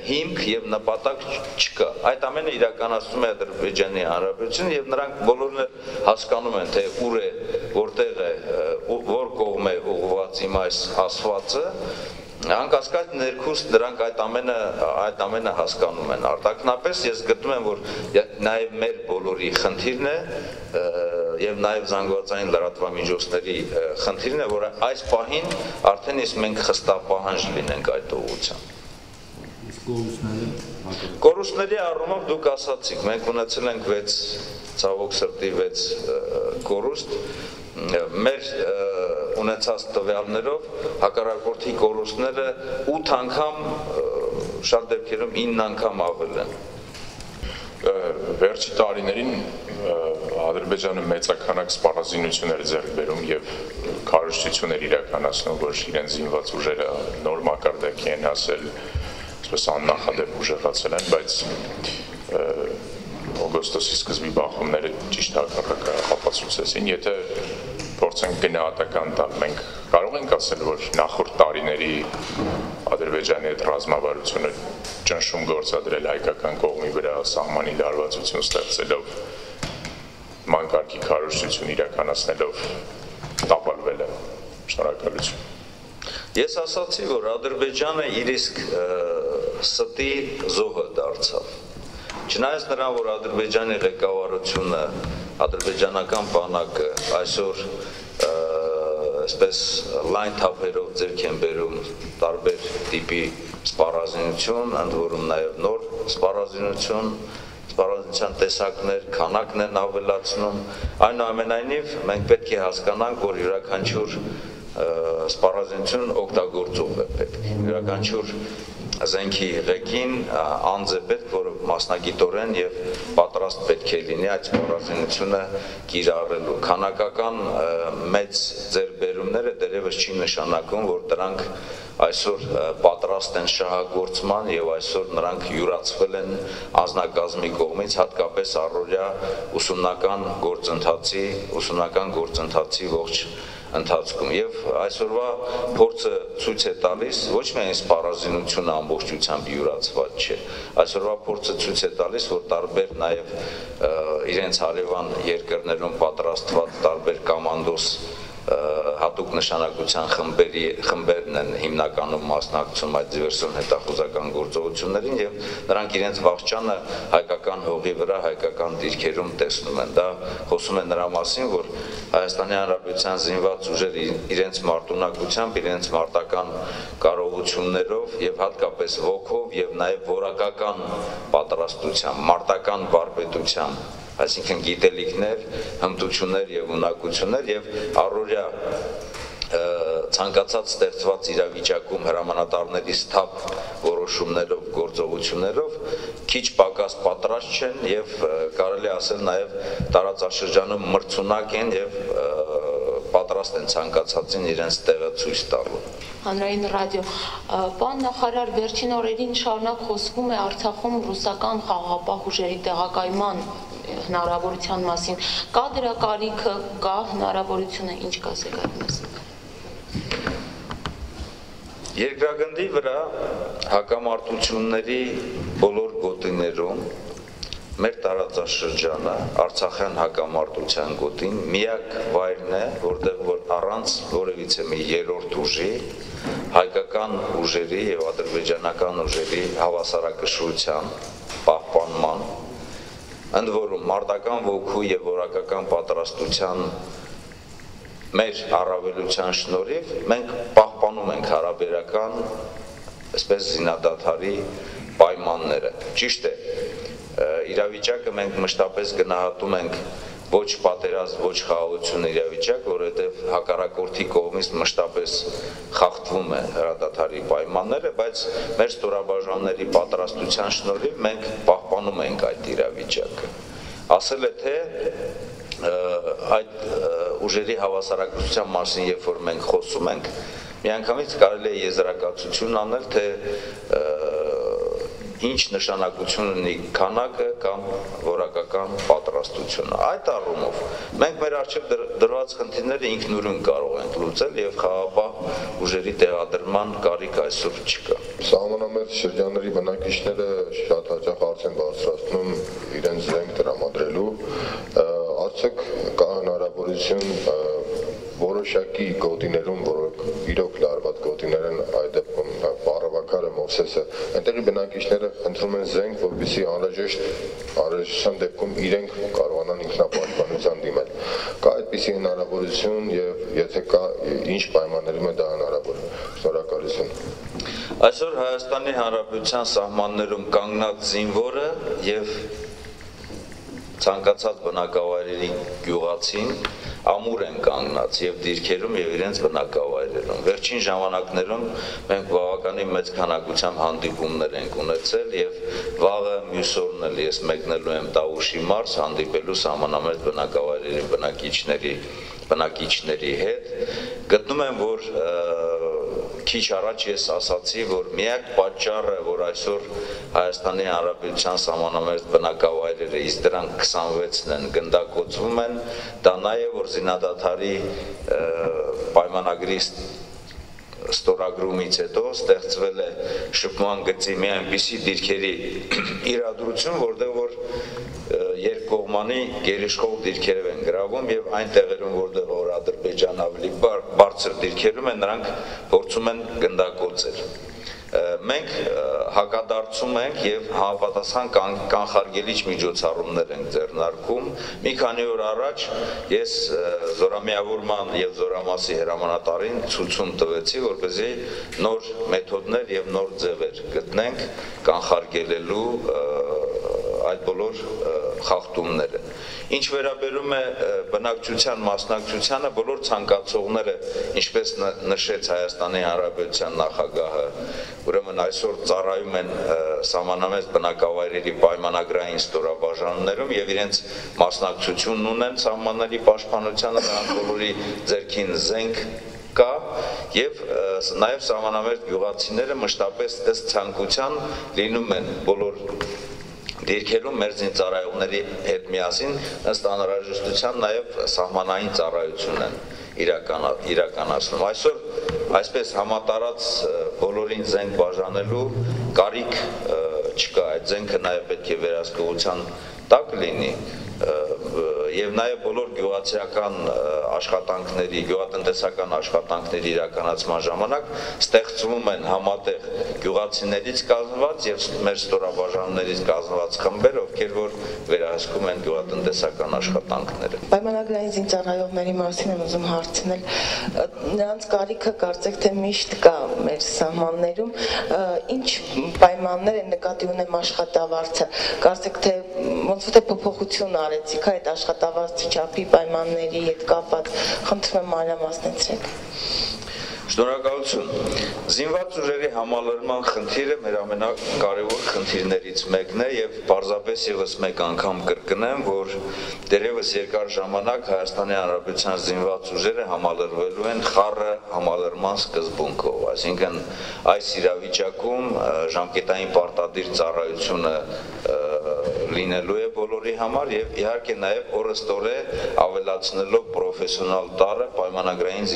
S1: հիմք եւ նպատակ չկա։ Այդ ամենը իրականացնում է Ադրբեջանի Հանրապետությունը եւ նրանք բոլորն հասկանում են, թե ուր է, որտեղ է, որ կողմ է ուղղված իմ այս ասվածը, անկասկած ներքուստ դրանք այդ ամենը հասկանում են։ Արտաքնապես ես գտնում եմ, որ նաեւ մեր բոլորի խնդիրն է եւ նաեւ զանգվածային լրատվամիջոցների խնդիրն է, որ այս պահին արդեն իսկ մենք խստապահանջ լինենք այդ ուղղությամբ։ Կորուստների առումով դուք ասացիք, մենք ունեցել ենք 6 ցավոք սրտի 6 կորուստ, մեր ունեցած տվյալներով հակառակորդի կորուստները 8 անգամ, շատ դեպքերում 9 անգամ ավել են։
S8: Վերջի տարիներին Ադրբեջանը մեծականակ սպառազինություններ ձեռք բերում եւ քարոզչություններ իրականացնում, որ իրենց զինված ուժերը նոր մակարդակի են հասել, այսպես աննախադեպ ուժեղացել են, բայց օգոստոսի սկզբի բախումները ճիշտ հակառակը ապացուցեցին։ Եթե փորձենք գնահատական տալ, մենք կարող ենք ասել, որ նախորդ տարիների Ադրբեջանի հետ ռազմավարությունը ճնշում գործադրել հայկական կողմի վրա սահմանի լարվածություն ստեղծելով, մանկարգի քարոզչություն իրականացնելով տապալվել է։ Շնորհակալություն։
S1: Ես ասացի, որ Ադրբեջանը իր իսկ ստի զոհը դարձավ։ Չնայած նրան, որ Ադրբեջանի ղեկավարությունը, ադրբեջանական բանակը այսօր այսպես լայն թափերով ձեռք են բերում տարբեր տիպի սպառազինություն, ընդ որում նաև նոր սպառազինության տեսակներ, քանակն են ավելացնում, այնուամենայնիվ մենք պետք է հասկանանք, որ յուրաքանչյուր սպառազինություն օգտագործող է պետք, յուրաքանչյուր զենքի ղեկին անձ է պետք, որը մասնագիտորեն եւ պատրաստ պետք է լինի այդ սպառազինությունը կիրառելու։ Քանակական մեծ ձեռքբերումները դեռևս չի նշանակում, որ դրանք այսօր պատրաստ են շահագործման եւ այսօր նրանք յուրացվել են անձնակազմի կողմից հատկապես առօրյա ուսումնական գործընթացի ողջ ընթացքում եւ այսօրվա փորձը ցույց է տալիս ոչ միայն սպառազինությունը ամբողջությամբ յուրացված չէ այսօրվա փորձը ցույց է տալիս որ տարբեր նաեւ իրենց հարևան երկրներում պատրաստված տարբեր կոմանդոս հատուկ նշանակության խմբերն են հիմնականում մասնակցում այդ դիվերսիոն հետախուզական գործողություններին եւ նրանք իրենց վաղճանը հայկական հողի վրա հայկական դիրքերում տեսնում են դա խոսում է նրա մասին որ Հայաստանի Հանրապետության զինված ուժերը իրենց մարտունակությամբ իրենց մարտական կարողություններով եւ հատկապես ոգով եւ նաեւ որակական պատրաստությամբ մարտական վարպետությամբ այսինքն գիտելիքներ, հմտություններ եւ ունակություններ եւ առօրյա ցանկացած ստեղծված իրավիճակում հրամանատարների սթափ որոշումներով, գործողություններով քիչ պակաս պատրաստ չեն եւ կարելի ասել նաեւ տարածաշրջանում մրցունակ են եւ պատրաստ են ցանկացածին իրենց տեղը ցույց տալու
S9: Հանրային ռադիո Պարոն նախարար վերջին օրերին շարունակ խոսվում է Արցախում ռուսական խաղաղապահ ուժերի տեղակայման հնարավորության մասին կա դրա կարիքը կա հնարավորությունը ինչ կասեք այդ մասին
S1: Երկրագնդի վրա հակամարտությունների բոլոր գոտիներում մեր տարածաշրջանը Արցախյան հակամարտության գոտին միակ վայրն է որտեղ որ առանց որևիցե մի երրորդ ուժի հայկական ուժերի եւ ադրբեջանական ուժերի հավասարակշռության պահպանման ընդ որում մարտական ոգու եւ որակական պատրաստության մեր առավելության շնորհիվ մենք պահպանում ենք հարաբերական այսպես զինադադարի պայմանները ճիշտ է իրավիճակը մենք մշտապես գնահատում ենք ոչ պատերազմ, ոչ խաղաղություն իրավիճակ, որովհետև հակառակորդի կողմից մշտապես խախտվում է հրադադարի պայմանները, բայց մեր ստորաբաժանումների պատրաստության շնորհիվ մենք պահպանում ենք այդ իրավիճակը։ Ասել է թե այդ ուժերի հավասարակցության մասին, երբ որ մենք խոսում ենք, միանգամից կարելի է եզրակացություն անել, թե ինչ նշանակություն ունի քանակը կամ որակական պատրաստությունը։ Այդ առումով մենք մեր առջև դրված խնդիրները ինքնուրույն կարող ենք լուծել եւ խաղաղապահ ուժերի տեղադրման կարիք այսօր չկա։
S10: Սահմանամերձ շրջանների բնակիչները շատ հաճախ հարց են բարձրացնում իրենց զենք տրամադրելու, արդյոք կա հնարավորություն որոշակի գոտիներում, որոնք իրոք լարված գոտիներ են, այդ դեպքում Պարավաքարը, Մովսեսը, այնտեղի բնակիչները խնդրում են զենք, որպեսզի անհրաժեշտության դեպքում իրենք կարողանան ինքնապաշտպանության դիմել։ Կա այդպիսի հնարավորություն եւ եթե կա, ինչ պայմաններում է դա հնարավոր։ Շնորհակալություն։
S1: Այսօր Հայաստանի Հանրապետության սահմաններում կանգնած զինվորը եւ ցանկացած բնակավայրերի գյուղացին ամուր են կանգնած եւ դիրքերում եւ իրենց բնակավայրերում։ Վերջին ժամանակներում մենք բավականին մեծ քանակությամբ հանդիպումներ ենք ունեցել եւ վաղը մյուս օրն էլ ես մեկնելու եմ Տավուշի մարզ հանդիպելու սահմանամերձ բնակավայրերի բնակիչների հետ։ Գտնում եմ, որ քիչ առաջ ես ասացի, որ միակ պատճառը, որ այսօր Հայաստանի Հանրապետության սահմանամերձ բնակավայրերը իսկ դրանք 26-ն են գնդակոծվում են, դա նաև որ զինադադարի պայմանագրի ստորագրումից հետո ստեղծվել է շփման գծի մի այնպիսի դիրքերի իրադրություն, որտեղ որ երկկողմանի գերիշխող դիրքերով են գրավում եւ այն տեղերում, որտեղ որ Ադրբեջանը ավելի բարձր դիրքերում են, նրանք փորձում են գնդակոծել։ Մենք հակադարձում ենք եւ համապատասխան կանխարգելիչ միջոցառումներ ենք ձեռնարկում։ Մի քանի օր առաջ ես զորամիավորման եւ զորամասի հրամանատարին ցույցում տվեցի, որպեսզի նոր մեթոդներ եւ նոր ձևեր գտնենք կանխարգելելու այդ բոլոր խախտումները։ Ինչ վերաբերում է բնակչության մասնակցությանը, բոլոր ցանկացողները, ինչպես նշեց Հայաստանի Հանրապետության նախագահը, ուրեմն այսօր ծառայում են սահմանամերձ բնակավայրերի պայմանագրային ստորաբաժանումներում եւ իրենց մասնակցությունն ունեն սահմանների պաշտպանությանը, նրանք բոլորի ձեռքին զենք կա եւ նաեւ սահմանամերձ գյուղացիները մշտապես ըստ ցանկության լինում են բոլոր դիրքերում մեր զինծառայողների հետ միասին ըստ անհրաժեշտության նաև սահմանային ծառայություն են իրականացնում։ Այսօր այսպես համատարած բոլորին զենք բաժանելու կարիք չկա, այդ զենքը նաև պետք է վերահսկողության տակ լինի եւ նաեւ բոլոր գյուղացիական աշխատանքների, գյուղատնտեսական աշխատանքների իրականացման ժամանակ ստեղծվում են համատեղ գյուղացիներից կազմված եւ մեր ստորաբաժանումներից կազմված խմբեր, ովքեր որ վերահսկում են գյուղատնտեսական աշխատանքները։
S11: Պայմանագրային զինծառայողների մասին եմ ուզում հարցնել։ Նրանց կարիքը կարծեք թե միշտ կա մեր սահմաններում, ինչ պայմաններ են նկատի ունեմ աշխատավարձը։ Կարծեք թե ոնց որ փոփոխություն արեցիք այդ աշխատավարձի չափի պայմանների հետ կապված, խնդրում եմ մանրամասնեցրեք։
S1: Շնորհակալություն։ Զինված ուժերի համալրման խնդիրը մեր ամենակարևոր խնդիրներից մեկն է եւ պարզապես եւս մեկ անգամ կրկնեմ, որ դերևս երկար ժամանակ Հայաստանի Հանրապետության զինված ուժերը համալրվելու են խառը համալրման սկզբունքով, այսինքն այս իրավիճակում ժամկետային պարտադիր ծառայությունը լինելու է բոլորի համար եւ իհարկե նաեւ օրըստօրե ավելացնելով պրոֆեսիոնալ տարը պայմանագրային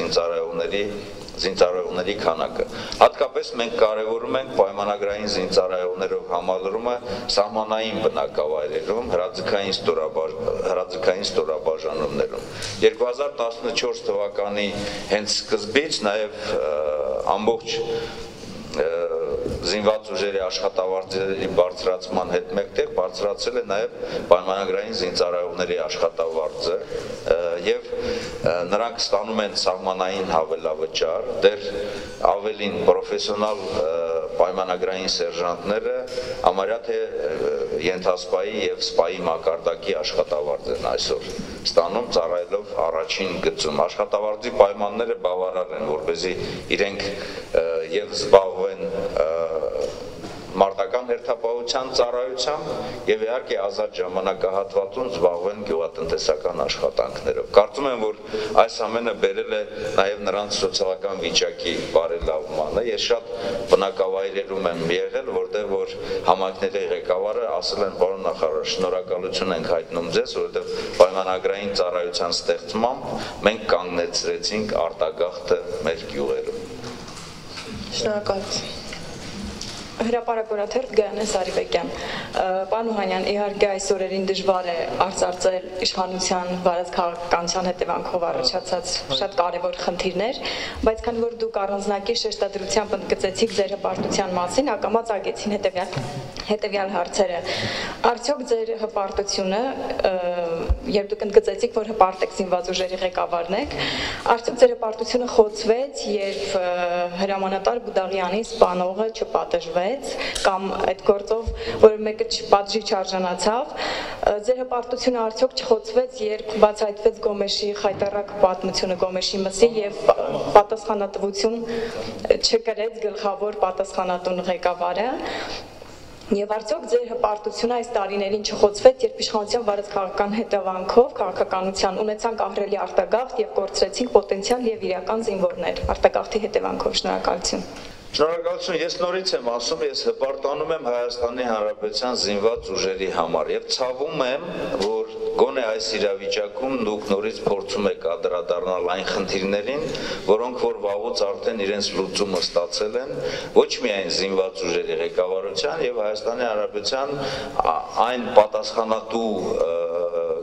S1: զինծառայողների քանակը։ Հատկապես մենք կարևորում ենք պայմանագրային զինծառայողներով համալրումը սահմանային բնակավայրերում, հրաձգային ստորաբաժանումներում։ 2014 թվականի հենց սկզբից նաեւ ամբողջ զինված ուժերի աշխատավարձերի բարձրացման հետ մեկտեղ բարձրացել է նաև պայմանագրային զինծառայողների աշխատավարձը եւ նրանք ստանում են սահմանային հավելավճար, դեռ ավելին պրոֆեսիոնալ պայմանագրային սերժանտները համարյա թե ենթասպայի եւ սպայի մակարդակի աշխատավարձ են այսօր ստանում ծառայելով առաջին գծում։ Աշխատավարձի պայմանները բավարար են, որպեսզի իրենք եւ զբաղվեն մարտական հերթապահության ծառայությամբ եւ իհարկե ազատ ժամանակահատվածում զբաղվեն գյուղատնտեսական աշխատանքներով։ Կարծում եմ, որ այս ամենը բերել է նաեւ նրանց սոցիալական վիճակի բարելավմանը։ Ես շատ բնակավայրերում եմ եղել, որտեղ որ համայնքների ղեկավարը ասել են, պարոն նախարար, շնորհակալություն ենք հայտնում ձեզ, որովհետեւ պայմանագրային ծառայության ստեղծմամբ մենք կանգնեցրեցինք արտագաղթը մեր գյուղերում։
S11: Շնորհակալություն։
S12: Հրապարակորաթերթ Գայանես Արիվեկյան։ Պարոն Օհանյան, իհարկե այս օրերին դժվար է արծարծել իշխանության վարած քաղաքականության հետևանքով առաջացած շատ կարևոր խնդիրներ, բայց քանի որ դուք առանձնակի շեշտադրությամբ ընդգծեցիք ձեր հպարտության մասին, ակամա ծագեցին հետևյալ հարցերը։ Արդյոք ձեր հպարտությունը, երբ դուք ընդգծեցիք, որ հպարտ եք զինված ուժերի ղեկավարն եք, արդյոք ձեր հպարտությունը խոցվեց, երբ հրամանատար Բուդաղյանի սպանողը չպատժվեց կամ այդ գործով որ մեկը պատժի չարժանացավ, ձեր հպարտությունը արդյոք չխոցվեց, երբ բացահայտվեց Գոմեշի խայտառակ պատմությունը Գոմեշի մսի եւ պատասխանատվություն չկրեց գլխավոր պատասխանատուն ղեկավարը, եւ արդյոք ձեր հպարտությունը այս տարիներին չխոցվեց, երբ իշխանության վարած քաղաքական հետևանքով քաղաքականության ունեցանք ահռելի արտագաղթ եւ կորցրեցինք պոտենցիալ եւ իրական զինվորներ արտագաղթի հետևանքով։ Շնորհակալություն։
S1: Շնորհակալություն, ես նորից եմ ասում, ես հպարտանում եմ Հայաստանի Հանրապետության զինված ուժերի համար եւ ցավում եմ, որ գոնե այս իրավիճակում դուք նորից փորձում եք անդրադառնալ այն խնդիրներին, որոնք որ վաղուց արդեն իրենց լուծումը ստացել են, ոչ միայն զինված ուժերի ղեկավարության եւ Հայաստանի Հանրապետության այն պատասխանատու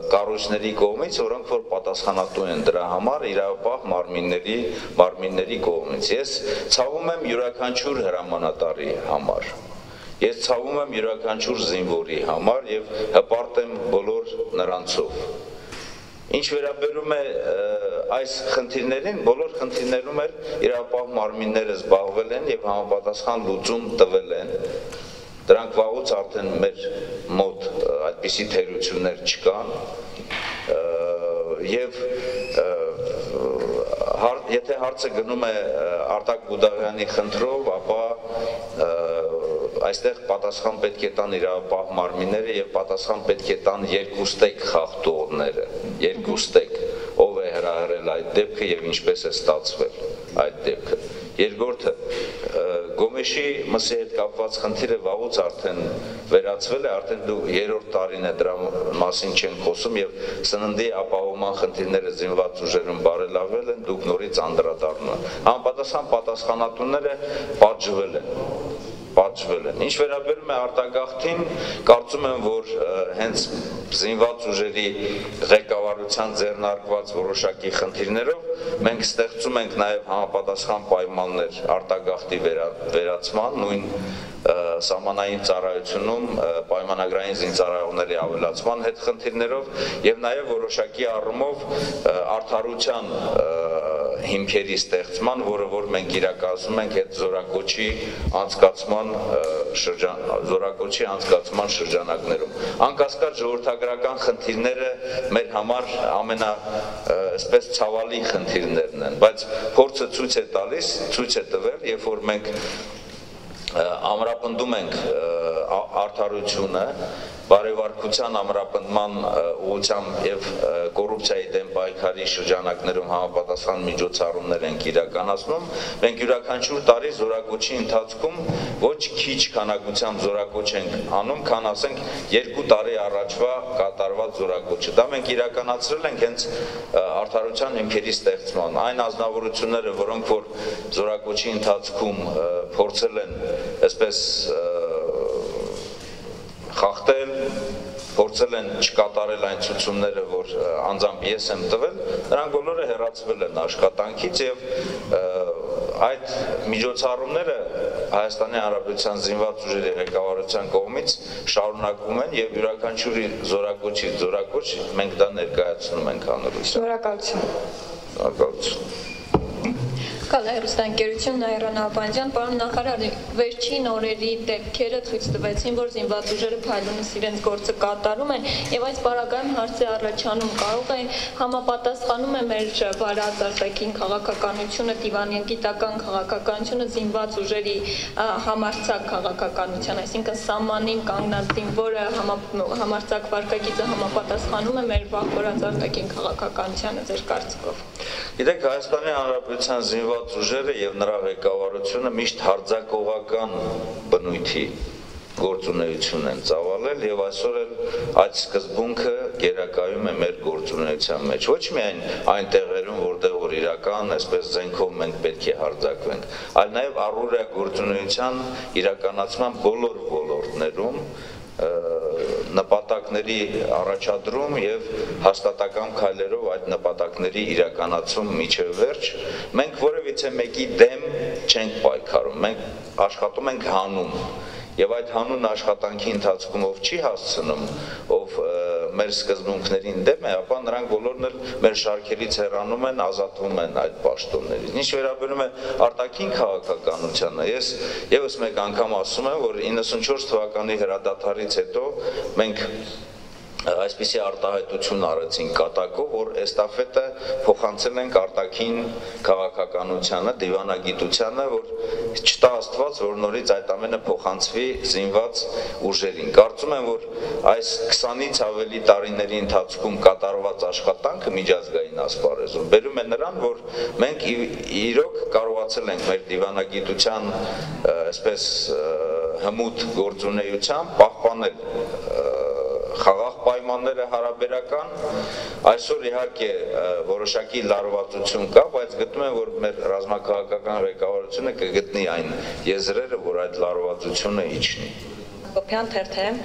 S1: կառույցների կողմից, որոնք որ պատասխանատու են դրա համար իրավապահ մարմինների կողմից։ Ես ցավում եմ յուրաքանչյուր հրամանատարի համար։ Ես ցավում եմ յուրաքանչյուր զինվորի համար եւ հպարտ եմ բոլոր նրանցով։ Ինչ վերաբերում է այս խնդիրներին, բոլոր խնդիրներում էլ իրավապահ մարմինները զբաղվել են եւ համապատասխան լուծում տվել են։ Դրանք վաղուց արդեն մեր մոտ այդպիսի թերություններ չկան եւ եթե հարցը գնում է Արտակ Բուդաղյանի խնդրով, ապա այստեղ պատասխան պետք է տան իրավապահ մարմինները եւ պատասխան պետք է տան երկուստեք խախտողները, երկուստեք, ով է հրահրել այդ դեպքը եւ ինչպես է ստացվել։ այդ դեպքը։ Երկրորդը Գոմեշի մսի հետ կապված խնդիրը վաղուց արդեն վերացվել է, արդեն դու երրորդ տարին է դրա մասին չենք խոսում եւ սննդի ապահովման խնդիրները զինված ուժերում բարելավվել են, դուք նորից անդրադառնում եք։ Համապատասխան պատասխանատուները պատժվել են։ Ինչ վերաբերում է արտագաղթին, կարծում եմ, որ հենց զինված ուժերի ղեկավարության ձեռնարկված որոշակի խնդիրներով մենք ստեղծում ենք նաև համապատասխան պայմաններ արտագաղթի վերացման, նույն սահմանային ծառայությունում պայմանագրային զինծառայողների ավելացման հետ խնդիրներով եւ նաև որոշակի առումով արդարության հիմքերի ստեղծման, որ մենք իրականացնում ենք այդ զորակոչի անցկացման շրջանակներում։ Անկասկած ժողովրդագրական խնդիրները մեր համար այսպես ցավալի խնդիրներն են, բայց փորձը ցույց է տվել, երբ որ մենք ամրապնդում ենք արդարությունը, բարևարկության ամրապնդման ուղղությամբ եւ կոռուպցիայի դեմ պայքարի շրջանակներում համապատասխան միջոցառումներ ենք իրականացնում, մենք յուրաքանչյուր տարի զորակոչի ընթացքում ոչ քիչ քանակությամբ զորակոչ ենք անում, քան ասենք 2 տարի առաջվա կատարված զորակոչը։ Դա մենք իրականացրել ենք հենց արդարության հիմքերի ստեղծման։ Այն ազնվորությունները, որոնք որ զորակոչի ընթացքում փորձել են այսպես խախտել, փորձել են չկատարել այն ցուցումները, որ անձամբ ես եմ տվել, նրանք բոլորը հեռացվել են աշխատանքից եւ այդ միջոցառումները Հայաստանի Հանրապետության զինված ուժերի ղեկավարության կողմից շարունակվում են եւ յուրաքանչյուր զորակոչ մենք դա ներկայացնում ենք հանրությանը։ Շնորհակալություն։
S12: Կալա հեռուստաընկերություն Նաիրա Նահապանյան, պարոն նախարար, վերջին օրերի դեպքերը ցույց տվեցին, որ զինված ուժերը փայլունից իրենց գործը կատարում են եւ այս պարագայում հարց է առաջանում, կարող է համապատասխանում է մեր վարած արտաքին քաղաքականությունը, դիվանագիտական քաղաքականությունը զինված ուժերի համարձակ քաղաքականության, այսինքն սահմանին կանգնած զինվորը համարձակ վարկագիծը համապատասխանում է մեր վախորած արտաքին քաղաքականությանը ձեր կարծիքով։
S1: Գիտեք, Հայաստանի Հանրապետության զինված ուժերը եւ նրա ղեկավարությունը միշտ հարձակողական բնույթի գործունեություն են ծավալել եւ այսօր էլ այդ սկզբունքը գերակայում է մեր գործունեության մեջ։ Ոչ միայն այն տեղերում, որտեղ որ իրական, այսպես զենքով մենք պետք է հարձակվենք, այլ նաեւ առօրյա գործունեության իրականացման բոլոր ոլորտներում նպատակների առաջադրում եւ հաստատակամ քայլերով այդ նպատակների իրականացում միջև վերջ մենք որևիցե մեկի դեմ չենք պայքարում, մենք աշխատում ենք հանուն եւ այդ հանուն աշխատանքի ընթացքում ով չի հասցնում, ով մեր սկզբունքներին դեմ է, ապա նրանք բոլորն էլ մեր շարքերից հեռանում են, ազատվում են այդ պաշտոններից։ Ինչ վերաբերում է արտաքին քաղաքականությանը, ես եւս մեկ անգամ ասում եմ, որ 94 թվականի հրադադարից հետո մենք այսպիսի արտահայտություն արեցին կատակով, որ էստաֆետը փոխանցել ենք արտաքին քաղաքականությանը, դիվանագիտությանը, որ չտա Աստված, որ նորից այդ ամենը փոխանցվի զինված ուժերին։ Կարծում եմ, որ այս 20-ից ավելի տարիների ընթացքում կատարված աշխատանքը միջազգային ասպարեզում բերում է նրան, որ մենք իրոք կարողացել ենք մեր դիվանագիտության այսպես հմուտ գործունեությամբ պահպանել խաղաղ պայմանները հարաբերական, այսօր իհարկե որոշակի լարվածություն կա, բայց գտնում եմ, որ մեր ռազմաքաղաքական ղեկավարությունը կգտնի այն եզրերը, որ այդ լարվածությունը իջնի։
S12: Հակոբյան թերթեմ,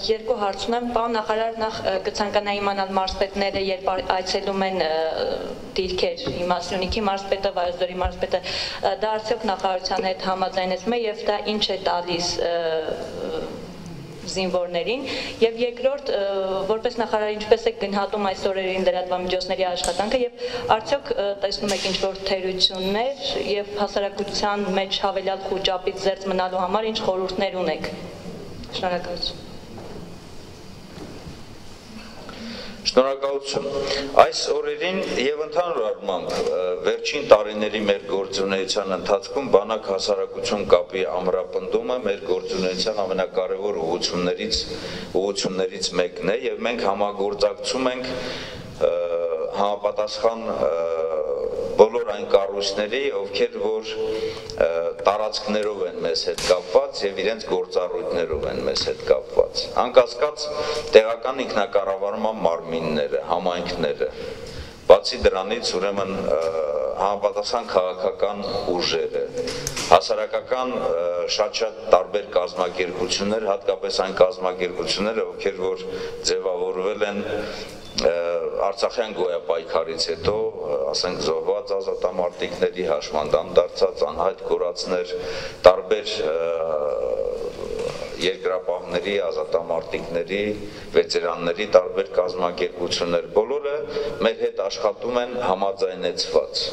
S12: երկու հարց ունեմ, պարոն նախարար, նախ կցանկանայի իմանալ մարզպետները, երբ այցելում են դիրքեր, հիմա Սյունիքի մարզպետը, Վայոց ձորի մարզպետը, դա արդյոք նախարարության հետ համաձայնեցում է եւ դա ինչ է տալիս զինվորներին եւ երկրորդ որպես նախարար ինչպես է գնահատում այս օրերին լրատվամիջոցների աշխատանքը եւ արդյոք տեսնում եք ինչ-որ թերություններ եւ հասարակության մեջ հավելյալ խոճապից զերծ մնալու համար ինչ խորհուրդներ ունեք։ Շնորհակալություն։
S1: Շնորհակալություն։ Այս օրերին եւ ընդհանուր առմամբ վերջին տարիների մեր գործունեության ընթացքում բանակ հասարակություն կապի ամրապնդումը մեր գործունեության ամենակարևոր ուղղություններից մեկն է եւ մենք համագործակցում ենք համապատասխան բոլոր այն կառույցների, ովքեր որ տարածքներով են մեզ հետ կապված եւ իրենց գործառույթներով են մեզ հետ կապված։ Անկասկած տեղական ինքնակառավարման մարմինները, համայնքները, բացի դրանից ուրեմն համապատասխան քաղաքական ուժերը, հասարակական շատ տարբեր կազմակերպություններ, հատկապես այն կազմակերպությունները, ովքեր որ ձևավորվել են Արցախյան գոյապայքարից հետո, ասենք զոհված ազատամարտիկների, հաշմանդամ դարձած անհայտ կորածներ, տարբեր երկրապահների, ազատամարտիկների, վետերանների տարբեր կազմակերպություններ, բոլորը մեր հետ աշխատում են համաձայնեցված։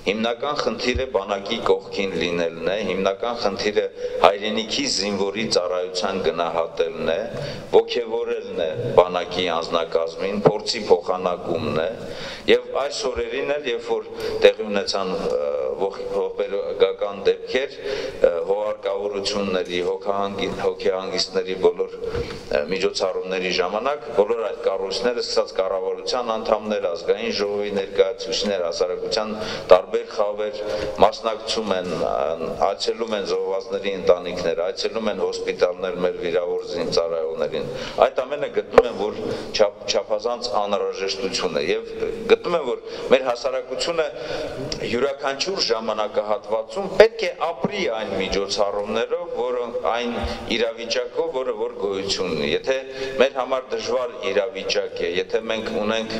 S1: Հիմնական խնդիրը բանակի կողքին լինելն է, հիմնական խնդիրը հայրենիքի զինվորի ծառայության գնահատելն է, ոգևորելն է բանակի անձնակազմին, փորձի փոխանակումն է, եւ այս օրերին էլ, երբ որ տեղի ունեցան ողբերգական դեպքեր, հողարկավորությունների, հոգեհանգիստների բոլոր միջոցառումների ժամանակ, բոլոր այդ կառույցները, սկսած կառավարության անդամներ, ազգային ժողովի ներկայացուցիչներ, հասարակության տարբեր խավեր մասնակցում են, այցելում են զոհվածների ընտանիքներ, այցելում են հոսպիտալներ մեր վիրավոր զինծառայողներին։ Այդ ամենը գտնում են, որ չափազանց անհրաժեշտություն է եւ գտնում են, որ մեր հասարակությունը յուրաքանչյուր ժամանակահատվածում պետք է ապրի այն միջոցառումներով, որոնք այն իրավիճակով, որը որ գոյություն ունի։ Եթե մեր համար դժվար իրավիճակ է, եթե մենք ունենք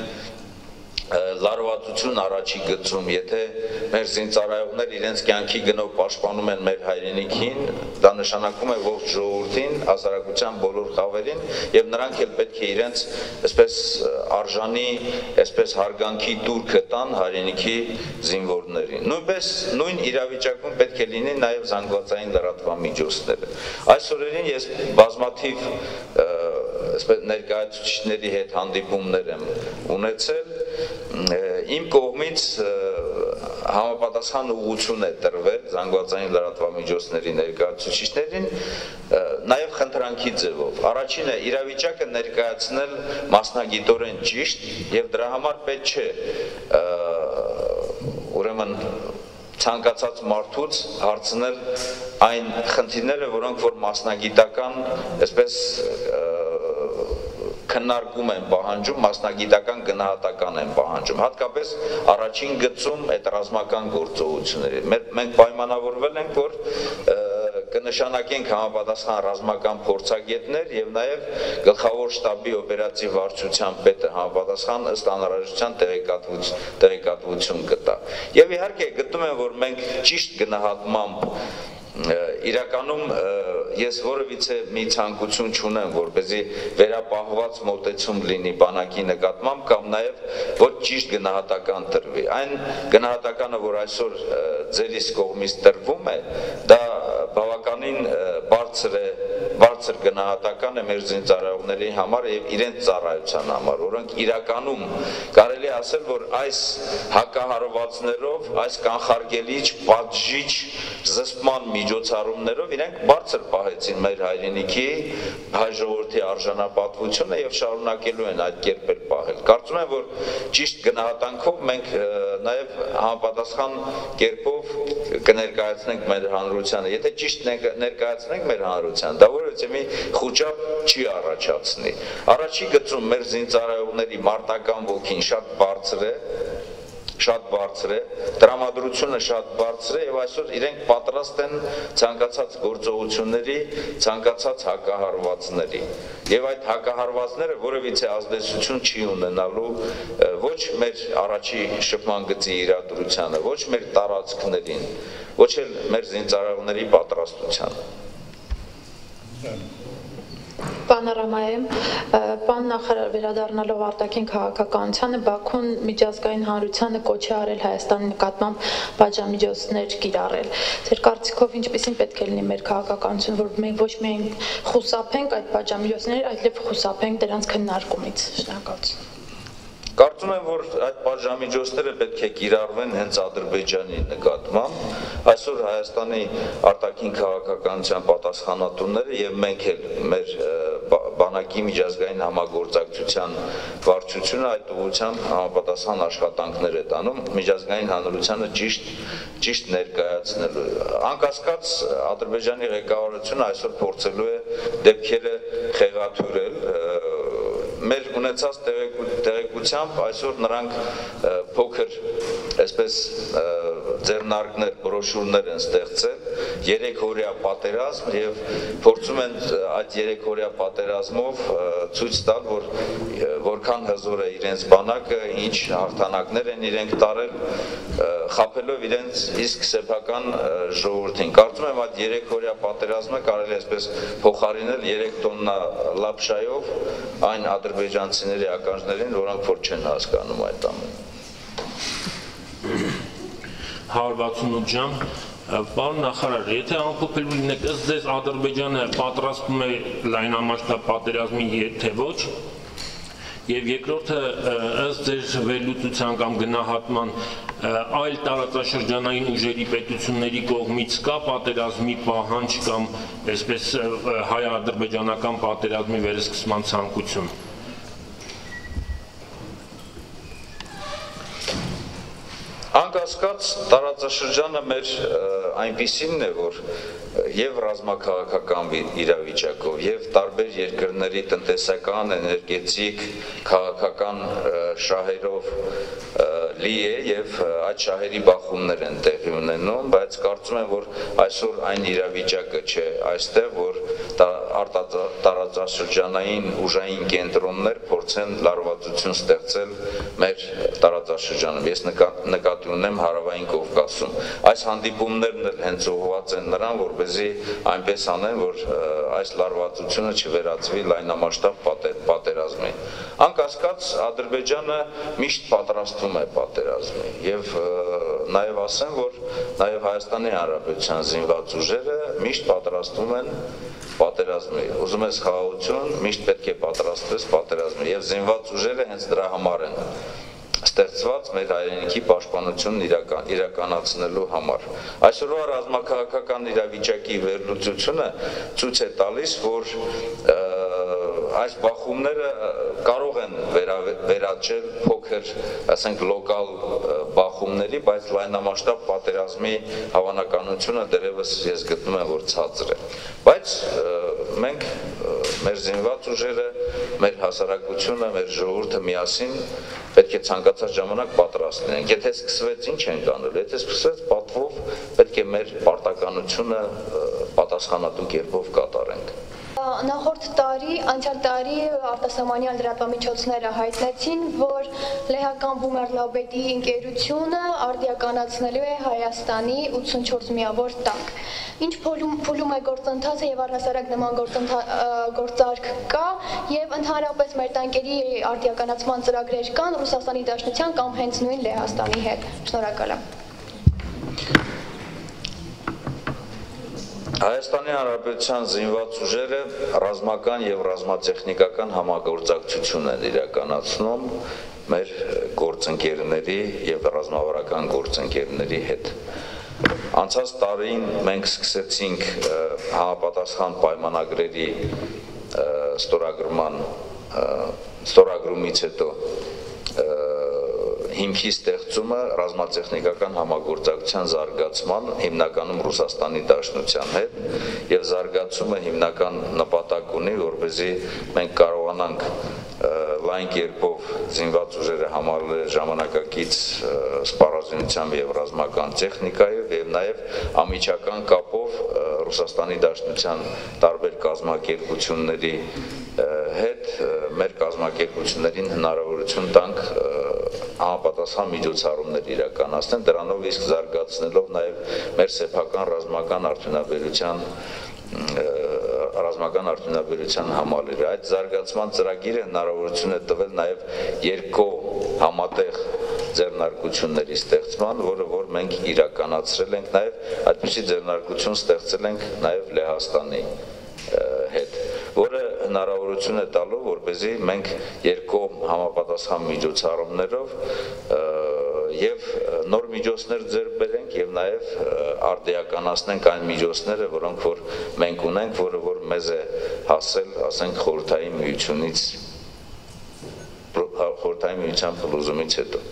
S1: լարվածություն առաջի գծում, եթե մեր զինծառայողներ իրենց կյանքի գնով պաշտպանում են մեր հայրենիքին, դա նշանակում է ողջ ժողովրդին, հասարակության բոլոր խավերին եւ նրանք էլ պետք է իրենց այսպես արժանի, այսպես հարգանքի տուրքը տան հայրենիքի զինվորներին։ Նույնպես նույն իրավիճակում պետք է լինի նաեւ զանգվածային լրատվամիջոցները։ Այս օրերին ես բազմաթիվ այսպես ներկայացուցիչների հետ հանդիպումներ եմ ունեցել, իմ կողմից համապատասխան ուղղություն է տրվել զանգվածային լրատվամիջոցների ներկայացուցիչներին, նաև խնդրանքի ձևով։ Առաջինը իրավիճակը ներկայացնել մասնագիտորեն ճիշտ եւ դրա համար պետք չէ ուրեմն ցանկացած մարդուց հարցնել այն խնդիրները, որոնք որ մասնագիտական, այսպես քննարկում են պահանջում, մասնագիտական գնահատական են պահանջում, հատկապես առաջին գծում այդ ռազմական գործողությունների։ Մենք պայմանավորվել ենք, որ կնշանակենք համապատասխան ռազմական փորձագետներ եւ նաեւ գլխավոր շտաբի օպերատիվ վարչության պետը համապատասխան ըստ անհրաժեշտության տեղեկատվություն կտա։ Եվ իհարկե գտնում եմ, որ մենք ճիշտ գնահատմամբ իրականում ես որևիցե մի ցանկություն չունեմ, որպեսզի վերապահված մոտեցում լինի բանակի նկատմամբ կամ նաև ոչ ճիշտ գնահատական տրվի։ Այն գնահատականը, որ այսօր ձերիս կողմից տրվում է, դա բավականին բարձր գնահատական է մեր զինծառայողների համար եւ իրենց ծառայության համար, որոնք իրականում կարելի ասել, որ այս հակահարվածներով, այս կանխարգելիչ, պատժիչ զսպման միջոցառումներով իրենք բարձր պահեցին մեր հայրենիքի, հայ ժողովրդի արժանապատվությունը եւ շարունակելու են այդ կերպ պահել։ Կարծում եմ, որ ճիշտ գնահատանքով մենք նաեւ համապատասխան կերպով կներկայացնենք մեր հանրությանը։ Եթե ճիշտ ներկայացնենք մեր հանրությանը, դա որևէ մի խոճապ չի առաջացնի։ Առաջի գծում մեր զինծառայողների մարտական ոգին շատ բարձր է, տրամադրությունը շատ բարձր է եւ այսօր իրենք պատրաստ են ցանկացած գործողությունների, ցանկացած հակահարվածների։ Եվ այդ հակահարվածները որևիցե ազդեցություն չի ունենալու ոչ մեր առաջի շփման գծի իրադրությանը, ոչ մեր տարածքներին, ոչ էլ մեր զինծառայողների պատրաստությանը։
S12: Պարոն Ռամայեմ, պարոն նախարար, վերադառնալով արտաքին քաղաքականությանը, Բաքուն միջազգային հանրությանը կոչ է արել Հայաստանի նկատմամբ պատժամիջոցներ կիրառել։ Ձեր կարծիքով ինչպիսին պետք է լինի մեր քաղաքականությունը, որ մենք ոչ միայն խուսափենք այդ պատժամիջոցներից, այլև խուսափենք դրանց քննարկումից։ Շնորհակալություն։
S1: Կարծում եմ, որ այդ պատժամիջոցները պետք է կիրառվեն հենց Ադրբեջանի նկատմամբ։ Այսօր Հայաստանի արտաքին քաղաքականության պատասխանատուները եւ մենք էլ մեր բանակի միջազգային համագործակցության վարչությունը այդ ուղղությամբ համապատասխան աշխատանքներ է տանում միջազգային հանրությանը ճիշտ ներկայացնելու։ Անկասկած Ադրբեջանի ղեկավարությունը այսօր փորձելու է դեպքերը խեղաթյուրել մեր ունեցած տեղեկությամբ այսօր նրանք փոքր այսպես ձեռնարկներ, բրոշուրներ են ստեղծել 3 օրյա պատերազմ եւ փորձում են այդ 3 օրյա պատերազմով ցույց տալ, որ որքան հզոր է իրենց բանակը, ինչ հաղթանակներ են իրենք տարել, խաբելով իրենց իսկ սեփական ժողովրդին։ Կարծում եմ այդ 3 օրյա պատերազմը կարելի է այսպես փոխարինել 3 տոննա լապշայով այն ադրբեջանցիների ականջներին, որոնք որ չեն հասկանում այդ ամենը։
S13: 168 ժամ, պարոն նախարար, եթե ամփոփելու լինեք, ըստ ձեզ Ադրբեջանը պատրաստվում է լայնամասշտաբ պատերազմի, թե ոչ, եւ երկրորդը ըստ ձեր վերլուծության կամ գնահատման այլ տարածաշրջանային ուժերի պետությունների կողմից կա պատերազմի պահանջ կամ այսպես հայ-ադրբեջանական պատերազմի վերսկսման ցանկություն։
S1: Անկասկած տարածաշրջանը մեր այնպիսին է, որ եւ ռազմաքաղաքական իրավիճակով եւ տարբեր երկրների տնտեսական, էներգետիկ, քաղաքական շահերով լի է եւ այդ շահերի բախումներ են տեղի ունենում, բայց կարծում եմ, որ այսօր այն իրավիճակը չէ այստեղ, որ տարածաշրջանային ուժային կենտրոններ փորձեն լարվածություն ստեղծել մեր տարածաշրջանում։ Ես նկատի ունեմ Հարավային Կովկասում։ Այս հանդիպումներն էլ հենց ուղղված են նրան, որպեսզի այնպես անեն, որ այս լարվածությունը չվերածվի լայնամասշտաբ պատերազմի։ Անկասկած Ադրբեջանը միշտ պատրաստվում է պատերազմի եւ նաեւ ասեմ, որ նաեւ Հայաստանի Հանրապետության զինված ուժերը միշտ պատրաստվում են պատերազմի։ Ուզում ես խաղաղություն, միշտ պետք է պատրաստվես պատերազմի եւ զինված ուժերը հենց դրա համար են ստեղծված մեր հայրենիքի պաշտպանությունն իրականացնելու համար։ Այսօրվա ռազմաքաղաքական իրավիճակի վերլուծությունը ցույց է տալիս, որ այս բախումները կարող են վերաճել փոքր, ասենք լոկալ բախումների, բայց լայնամասշտաբ պատերազմի հավանականությունը դեռևս ես գտնում եմ, որ ցածր է։ Բայց մենք մեր զինված ուժերը, մեր հասարակությունը, մեր ժողովուրդը միասին պետք է ցանկացած ժամանակ պատրաստ լինենք։ Եթե սկսվեց, ինչ ենք անելու, եթե սկսվեց պատվով, պետք է մեր պարտականությունը պատասխանատու կերպով կատարենք։
S2: Նախորդ տարի, անցյալ տարի արտասահմանյան լրատվամիջոցները հայտնեցին, որ լեհական Բումերլաբեդի ընկերությունը արդիականացնելու է Հայաստանի 84 միավոր տանկ։ Ինչ փուլում է գործընթացը եւ առհասարակ նման գործարք կա եւ ընդհանրապես մեր տանկերի արդիականացման ծրագրեր կան Ռուսաստանի Դաշնության կամ հենց նույն Լեհաստանի հետ։ Շնորհակալ եմ։
S1: Հայաստանի Հանրապետության զինված ուժերը ռազմական եւ ռազմատեխնիկական համագործակցություն են իրականացնում մեր գործընկերների եւ ռազմավարական գործընկերների հետ։ Անցած տարին մենք սկսեցինք համապատասխան պայմանագրերի ստորագրումից հետո հիմքի ստեղծումը ռազմատեխնիկական համագործակցության զարգացման հիմնականում Ռուսաստանի Դաշնության հետ եւ զարգացումը հիմնական նպատակ ունի, որպեսզի մենք կարողանանք լայն կերպով զինված ուժերը համալրել ժամանակակից սպառազինությամբ եւ ռազմական տեխնիկայով եւ նաեւ ամիջական կապով Ռուսաստանի Դաշնության տարբեր կազմակերպությունների հետ մեր կազմակերպություններին հնարավորություն տանք համապատասխան միջոցառումներ իրականացնել, դրանով իսկ զարգացնելով նաև մեր սեփական ռազմական արդյունաբերության համալիրը։ Այդ զարգացման ծրագիրը հնարավորություն է տվել նաև երկու համատեղ ձեռնարկությունների ստեղծման, որ մենք իրականացրել ենք, նաև այդպիսի ձեռնարկություն ստեղծել ենք նաև Լեհաստանի հետ, որը հնարավորություն է տալու, որպեսզի մենք երկու համապատասխան միջոցառումներով եւ նոր միջոցներ ձեռք բերենք եւ նաեւ արդիականացնենք այն միջոցները, որոնք որ մենք ունենք, որը որ մեզ է հասել, ասենք խորհրդային միությունից խորհրդային միության փլուզումից հետո։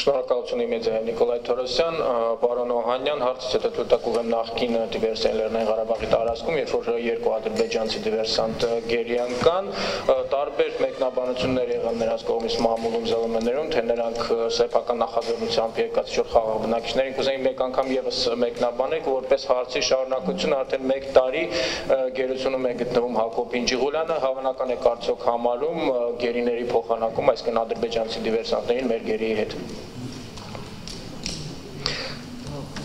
S14: Շնորհակալություն իմեջայ Նիկոլայ Թորոսյան, պարոն Օհանյան, հարցից հետո թույլտվող եմ նախկին դիվերսիան Լեռնային Ղարաբաղի տարածքում, երբ որ երկու ադրբեջանցի դիվերսանտ գերիան կան, տարբեր մեկնաբանություններ եղան նրանց կողմից մամուլում ԶԼՄ-ներում, թե նրանք սեփական նախաձեռնությամբ եկած ինչ-որ խաղաղ բնակիչներին, կուզեի մեկ անգամ եւս մեկնաբանեք, որպես հարցի շարունակություն արդեն 1 տարի գերությունում է գտնվում Հակոբ Ինջիղուլյանը, հավանական է կարծոք համարում գերիների փոխանակում, այսինքն ադրբեջանցի դիվերսանտներին մեր գերիի հետ։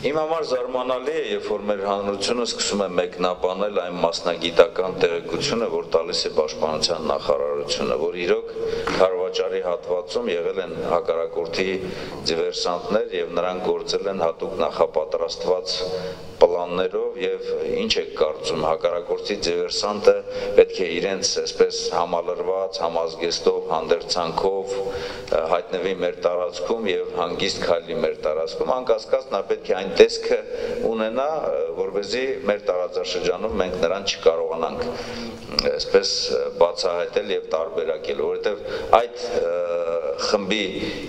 S1: Իմ համար զարմանալի է, երբ որ մեր հանրությունը սկսում է մեկնաբանել այն մասնագիտական տեղեկությունը, որ տալիս է Պաշտպանության նախարարությունը, որ իրոք քարոզարի հատվածում եղել են հակառակորդի դիվերսանտներ եւ նրանք գործել են հատուկ նախապատրաստված պլաններով եւ ինչ է կարծում հակառակորդի դիվերսանտը պետք է իրենց այսպես համալրված, համազգեստով, հանդերձանքով հայտնվի մեր տարածքում եւ հանգիստ քայլի մեր տարածքում, անկասկած նա պետք է այն տեսքը ունենա, որովհետեւ մեր տարածաշրջանում մենք նրան չկարողանանք այսպես բացահայտել եւ տարբերակել, որովհետեւ այդ խմբի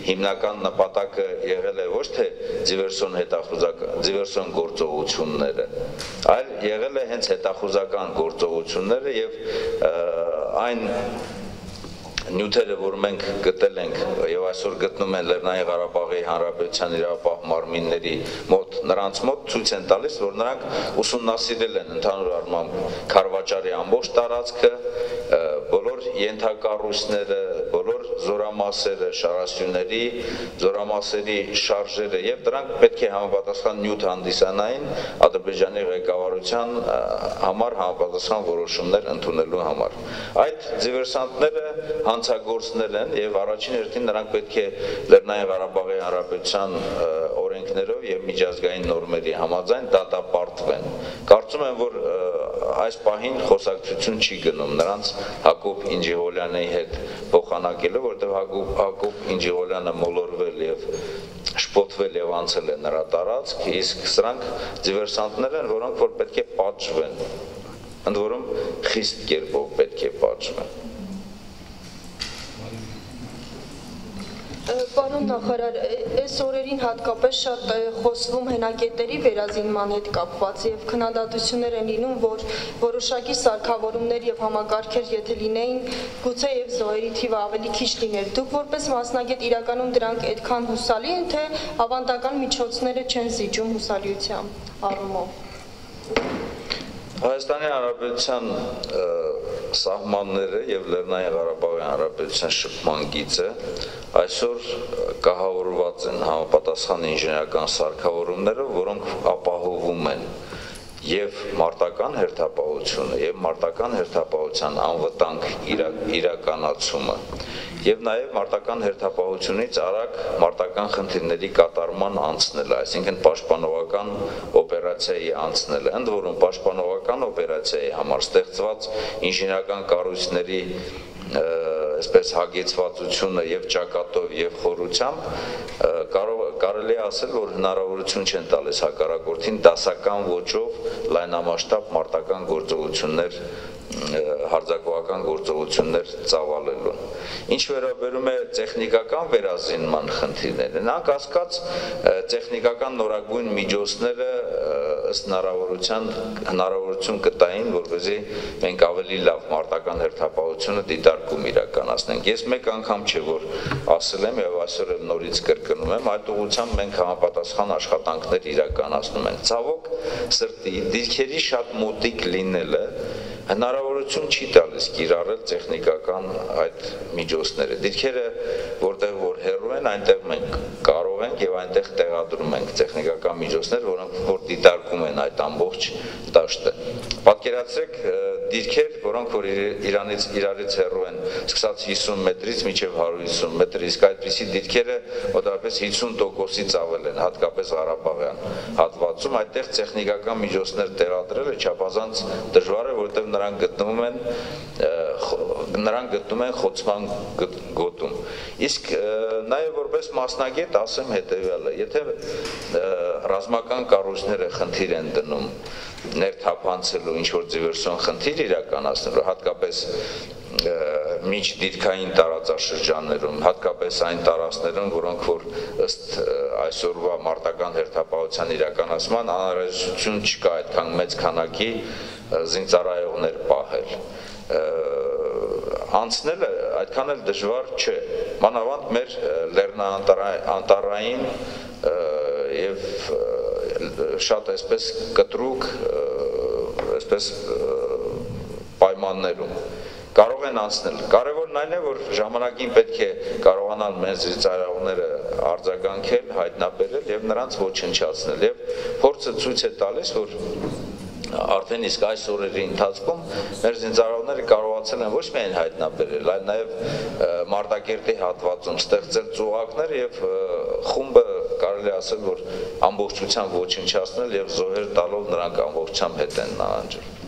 S1: հիմնական նպատակը եղել է ոչ թե դիվերսիոն գործողությունները, այլ եղել է հենց հետախուզական գործողությունները եւ այն նյութերը, որ մենք գտել ենք եւ այսօր գտնում են Լեռնային Ղարաբաղի Հանրապետության իրավապահ մարմինների մոտ, նրանց մոտ ցույց են տալիս, որ նրանք ուսումնասիրել են ընդհանուր առմամբ Քարվաճարի ամբողջ տարածքը, բոլոր ենթակառույցները, բոլոր զորամասերը, շարասյուների, զորամասերի շարժերը եւ դրանք պետք է համապատասխան նյութ հանդիսանային Ադրբեջանի ղեկավարության համար համապատասխան որոշումներ ընդունելու համար։ Այդ դիվերսանտները հանցագործներ են եւ առաջին հերթին նրանք պետք է Լեռնային Ղարաբաղի Հանրապետության օրենքներով եւ միջազգային նորմերի համաձայն դատապարտվեն։ Կարծում եմ, որ այս պահին խոսակցություն չի գնում նրանց Հակոբ Ինջիղուլյանի հետ փոխանակելու, որտեղ Հակոբ Ինջիղուլյանը մոլորվել եւ շփոթվել եւ անցել է նրա տարածք, իսկ սրանք դիվերսանտներ են, որոնք որ պետք է պատժվեն, ընդ որում խիստ կերպով պետք է պատժվեն։
S15: Պարոն նախարար, այս օրերին հատկապես շատ խոսվում հենակետերի վերազինման հետ կապված եւ քննադատություններ են լինում, որ որոշակի սարքավորումներ եւ համակարգեր եթե լինեին, գուցե եւ զոհերի թիվը ավելի քիչ լիներ։ Դուք որպես մասնագետ իրականում դրանք այդքան հուսալի են, թե ավանդական միջոցները չեն զիջում հուսալիության առումով։
S1: Հայաստանի Հանրապետության սահմանները եւ Լեռնային Ղարաբաղի Հանրապետության շփման գիծը այսօր կահավորված են համապատասխան ինժեներական սարքավորումներով, որոնք ապահովում են եւ մարտական հերթապահությունը եւ մարտական հերթապահության անվտանգ իրականացումը եւ նաեւ մարտական հերթապահությունից արագ մարտական խնդիրների կատարման անցնելը, այսինքն պաշտպանողական օպերացիայի անցնելը, ընդ որում պաշտպանողական օպերացիայի համար ստեղծված ինժեներական կառույցների այսպես հագեցվածությունը եւ ճակատով եւ խորությամբ կարելի է ասել, որ հնարավորություն չեն տալիս հակառակորդին դասական ոճով լայնամասշտաբ մարտական գործողություններ հարձակողական գործողություններ ծավալելու։ Ինչ վերաբերում է տեխնիկական վերազինման խնդիրներին, անկասկած տեխնիկական նորագույն միջոցները ըստ հնարավորություն կտային, որպեսզի մենք ավելի լավ մարտական հերթապահությունը դիտարկում իրականացնենք։ Ես մեկ անգամ չէ որ ասել եմ եւ այսօր էլ նորից կրկնում եմ, այդ ուղղությամբ մենք համապատասխան աշխատանքներ իրականացնում ենք։ Ցավոք սրտի դիրքերի շատ մոտիկ լինելը հնարավորություն չի տալիս կիրառել տեխնիկական այդ միջոցները։ Դիրքերը որտեղ որ հեռու են, այնտեղ մենք կարող ենք ենք եւ այնտեղ տեղադրում ենք տեխնիկական միջոցներ, որոնք որ դիտարկում են այդ ամբողջ դաշտը։ Պատկերացրեք դիրքեր, որոնք որ իրարից հեռու են, սկսած 50 մետրից մինչև 150 մետր, իսկ այդպիսի դիրքերը մոտավորապես 50%-ից ավել են, հատկապես Ղարաբաղյան հատվածում, այդտեղ տեխնիկական միջոցներ տեղադրելը չափազանց դժվար է, որովհետև նրանք գտնում են խոցման գոտում։ Իսկ նաև որպես մասնագետ ասեմ հետևյալը, եթե ռազմական կառույցները խնդիր են դնում ներթափանցելու ինչ-որ դիվերսիոն խնդիր իրականացնելու, հատկապես միջդիրքային տարածաշրջաններում, հատկապես այն տարածքներում, որոնք որ ըստ այսօրվա մարտական հերթապահության իրականացման անհրաժեշտություն չկա այդքան մեծ քանակի զինծառայողներ պահել։ Անցնելը այդքան էլ դժվար չէ, մանավանդ մեր լեռնաանտառային եւ շատ այսպես կտրուկ այսպես պայմաններում կարող են անցնել։ Կարևորն այն է, որ ժամանակին պետք է կարողանալ մեծ զինծառայողները արձագանքել, հայտնաբերել եւ նրանց ոչնչացնել։ Եվ փորձը ցույց է տալիս, որ արդեն իսկ այս օրերի ընթացքում մեր զինծառայողները կարողացել են ոչ միայն հայտնաբերել, այլ նաև Մարտակերտի հատվածում ստեղծել ծուղակներ եւ խումբը կարելի ասել, որ ամբողջությամբ ոչնչացնել եւ զոհեր տալով նրանք ամբողջությամբ հետ են նահանջել։